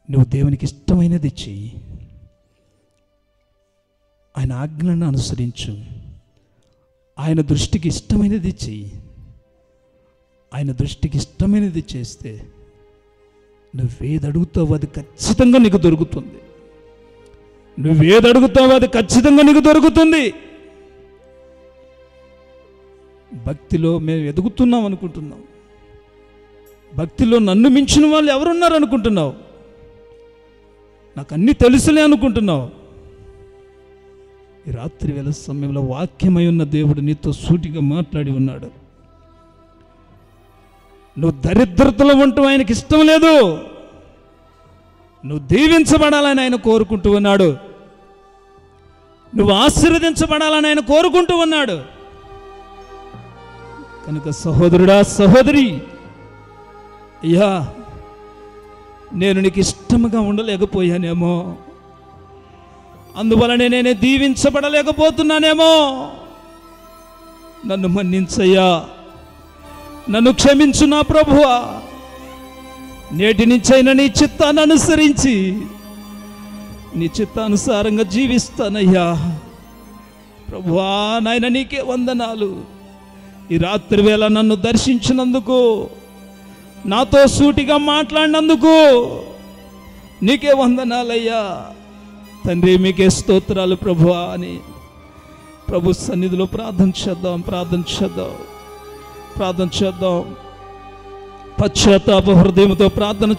నువ్వు దేవునికి ఇష్టమైనది చెయ్యి. ఆయన ఆజ్ఞలను అనుసరించు, ఆయన దృష్టికి ఇష్టమైనది చెయ్యి. ఆయన దృష్టికి ఇష్టమైనది చేస్తే నువ్వేది అడుగుతావో అది ఖచ్చితంగా నీకు దొరుకుతుంది. నువ్వేది అడుగుతావో అది ఖచ్చితంగా నీకు దొరుకుతుంది. భక్తిలో మేము ఎదుగుతున్నాం అనుకుంటున్నాం. భక్తిలో నన్ను మించిన వాళ్ళు ఎవరున్నారు అనుకుంటున్నావు? నాకు అన్నీ తెలుసులే అనుకుంటున్నావు. ఈ రాత్రి వేళ సమయంలో వాక్యమై ఉన్న దేవుడు నీతో సూటిగా మాట్లాడి ఉన్నాడు. నువ్వు దరిద్రతలో ఉండటం ఆయనకి ఇష్టం లేదు. నువ్వు దీవించబడాలని ఆయన కోరుకుంటూ ఉన్నాడు. నువ్వు ఆశీర్వదించబడాలని ఆయన కోరుకుంటూ ఉన్నాడు. కనుక సహోదరుడా, సహోదరి, అయ్యా, నేను నీకు ఇష్టముగా ఉండలేకపోయానేమో, అందువలనే నేనే దీవించబడలేకపోతున్నానేమో, నన్ను మన్నించయ్యా, నన్ను క్షమించు నా ప్రభువా. నేటి నుంచైనా నీ చిత్తాన్ని అనుసరించి నీ చిత్తానుసారంగా జీవిస్తానయ్యా. ప్రభువా, నాయన నీకే వందనాలు. ఈ రాత్రి వేళ నన్ను దర్శించినందుకు, నాతో సూటిగా మాట్లాడినందుకు నీకే వందనాలయ్యా. తండ్రి, మీకే స్తోత్రాలు ప్రభువా అని ప్రభు సన్నిధిలో ప్రార్థన చేద్దాం. పశ్చాత్తాప హృదయంతో ప్రార్థన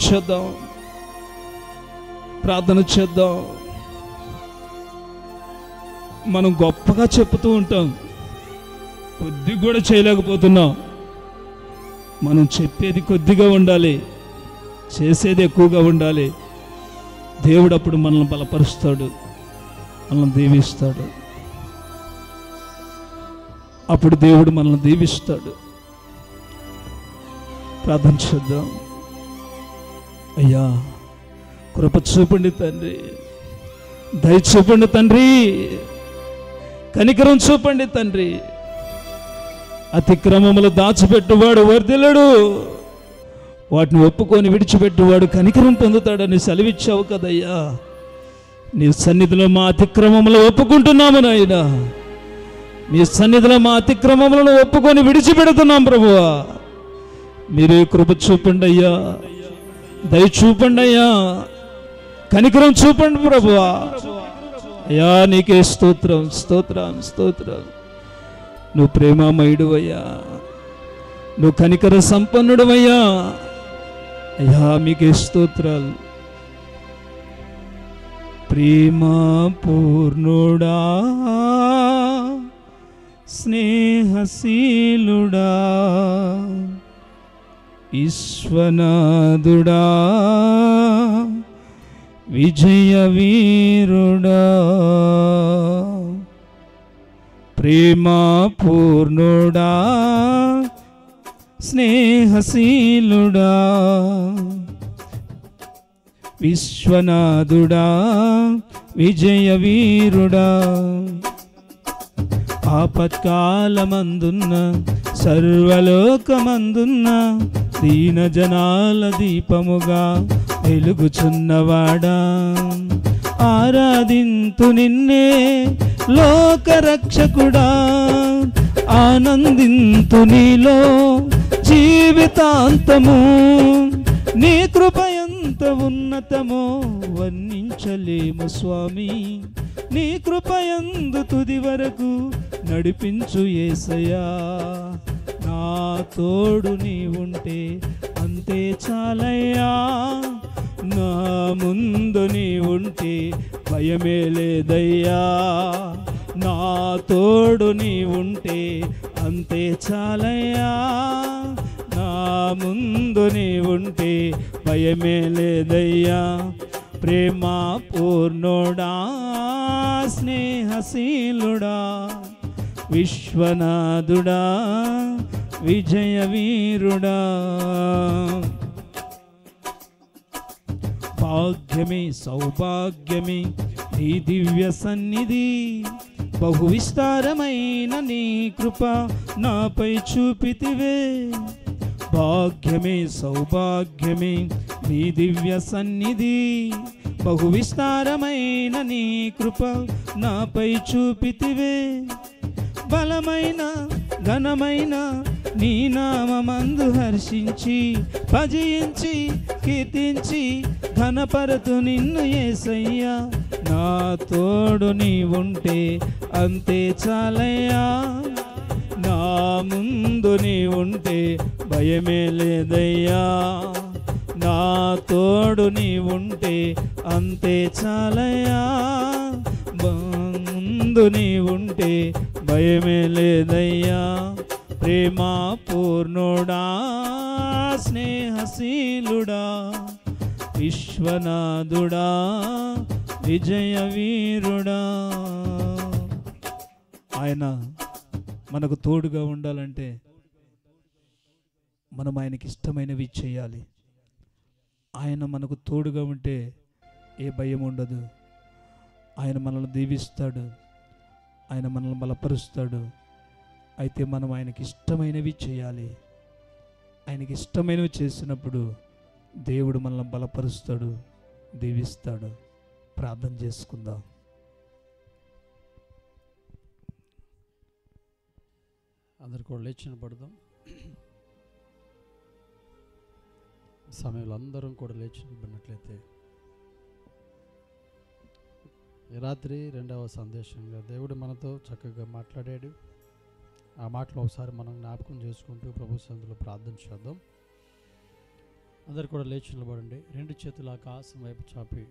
చేద్దాం. మనం గొప్పగా చెప్తూ ఉంటాం, కొద్దిగా కూడా చేయలేకపోతున్నాం. మనం చెప్పేది కొద్దిగా ఉండాలి, చేసేది ఎక్కువగా ఉండాలి. దేవుడు అప్పుడు మనల్ని బలపరుస్తాడు, మనల్ని దీవిస్తాడు. అప్పుడు దేవుడు మనల్ని దీవిస్తాడు. ప్రార్థన చేద్దాం. అయ్యా, కృప చూపండి తండ్రి, దయ చూపండి తండ్రి, కనికరం చూపండి తండ్రి. అతిక్రమములు దాచిపెట్టువాడు వర్ధిల్లడు, వాటిని ఒప్పుకొని విడిచిపెట్టువాడు కనికరం పొందుతాడని సెలవిచ్చావు కదయ్యా. నీ సన్నిధిలో మా అతిక్రమములు ఒప్పుకుంటున్నాము నాయన. నీ సన్నిధిలో మా అతిక్రమములను ఒప్పుకొని విడిచిపెడుతున్నాం ప్రభువా. మీరే కృప చూపండి అయ్యా, దయ చూపండి అయ్యా, కనికరం చూపండి ప్రభువా. అయ్యా, నీకే స్తోత్రం. నువ్వు ప్రేమామయుడు అయ్యా, నువ్వు కనికర సంపన్నుడు అయ్యా. అయ్యా, మీకే స్తోత్రాలు. ప్రేమా పూర్ణుడా, స్నేహశీలుడా, విశ్వనాథుడా, విజయ వీరుడా, ప్రేమా పూర్ణుడా, స్నేహశీలుడా, విశ్వనాథుడా, విజయ వీరుడా, ఆపత్కాలమందున్న సర్వలోకమందున్న దీన జనాల దీపముగా వెలుగుచున్నవాడా, ఆరాధింతు నిన్నే లోకరక్షకుడా, ఆనందింతు నీలో జీవితాంతము. నీ కృప ఎంత ఉన్నతమో వర్ణించలేము స్వామి. నీ కృపయందు తుది వరకు నడిపించు యేసయ్యా. నా తోడు నీ ఉంటే అంతే చాలయ్యా, నా ముందు నీ ఉంటే భయమే లేదయ్యా. నా తోడు నీ ఉంటే అంతే చాలయ్యా, నా ముందు నీ ఉంటే భయమే లేదయ్యా. ప్రేమా పూర్ణుడా, స్నేహశీలుడా, విశ్వనాథుడా, విజయ వీరుడా, భాగ్యమే సౌభాగ్యమే నీ దివ్య సన్నిధి. బహు విస్తారమైన నీ కృప నాపై చూపితివే. భాగ్యమే సౌభాగ్యమే నీ దివ్య సన్నిధి. బహు విస్తారమైన నీ కృప నాపై చూపితివే. బలమైన ఘనమైన నీ నామమందు హర్షించి భజించి కీర్తించి ఘనపరతు నిన్ను యేసయ్యా. నా తోడు నీ ఉంటే అంతే చాలయ్యా, నా ముందు నీ ఉంటే భయమే లేదయ్యా. నా తోడు నీ ఉంటే అంతే చాలయ్యా, ముందు నీ ఉంటే భయమే లేదయ్యా. ప్రేమ పూర్ణుడా స్నేహశీలుడా విశ్వనాథుడా విజయ వీరుడా. ఆయన మనకు తోడుగా ఉండాలంటే మనం ఆయనకి ఇష్టమైనవి చేయాలి. ఆయన మనకు తోడుగా ఉంటే ఏ భయం ఉండదు. ఆయన మనల్ని దీవిస్తాడు, ఆయన మనల్ని బలపరుస్తాడు. అయితే మనం ఆయనకి ఇష్టమైనవి చేయాలి. ఆయనకి ఇష్టమైనవి చేసినప్పుడు దేవుడు మనల్ని బలపరుస్తాడు, దీవిస్తాడు. ప్రార్థన చేసుకుందాం. అందరు కూడా లేచి నిలబడదాం. సమయంలో అందరం కూడా లేచి నిలబడినట్లయితే ఈ రాత్రి రెండవ సందేశంగా దేవుడు మనతో చక్కగా మాట్లాడాడు. ఆ మాటలు ఒకసారి మనం జ్ఞాపకం చేసుకుంటూ ప్రభు సన్నిధిలో ప్రార్థన చేద్దాం. అందరు కూడా లేచి నిలబడండి. రెండు చేతులు ఆకాశం వైపు చాపి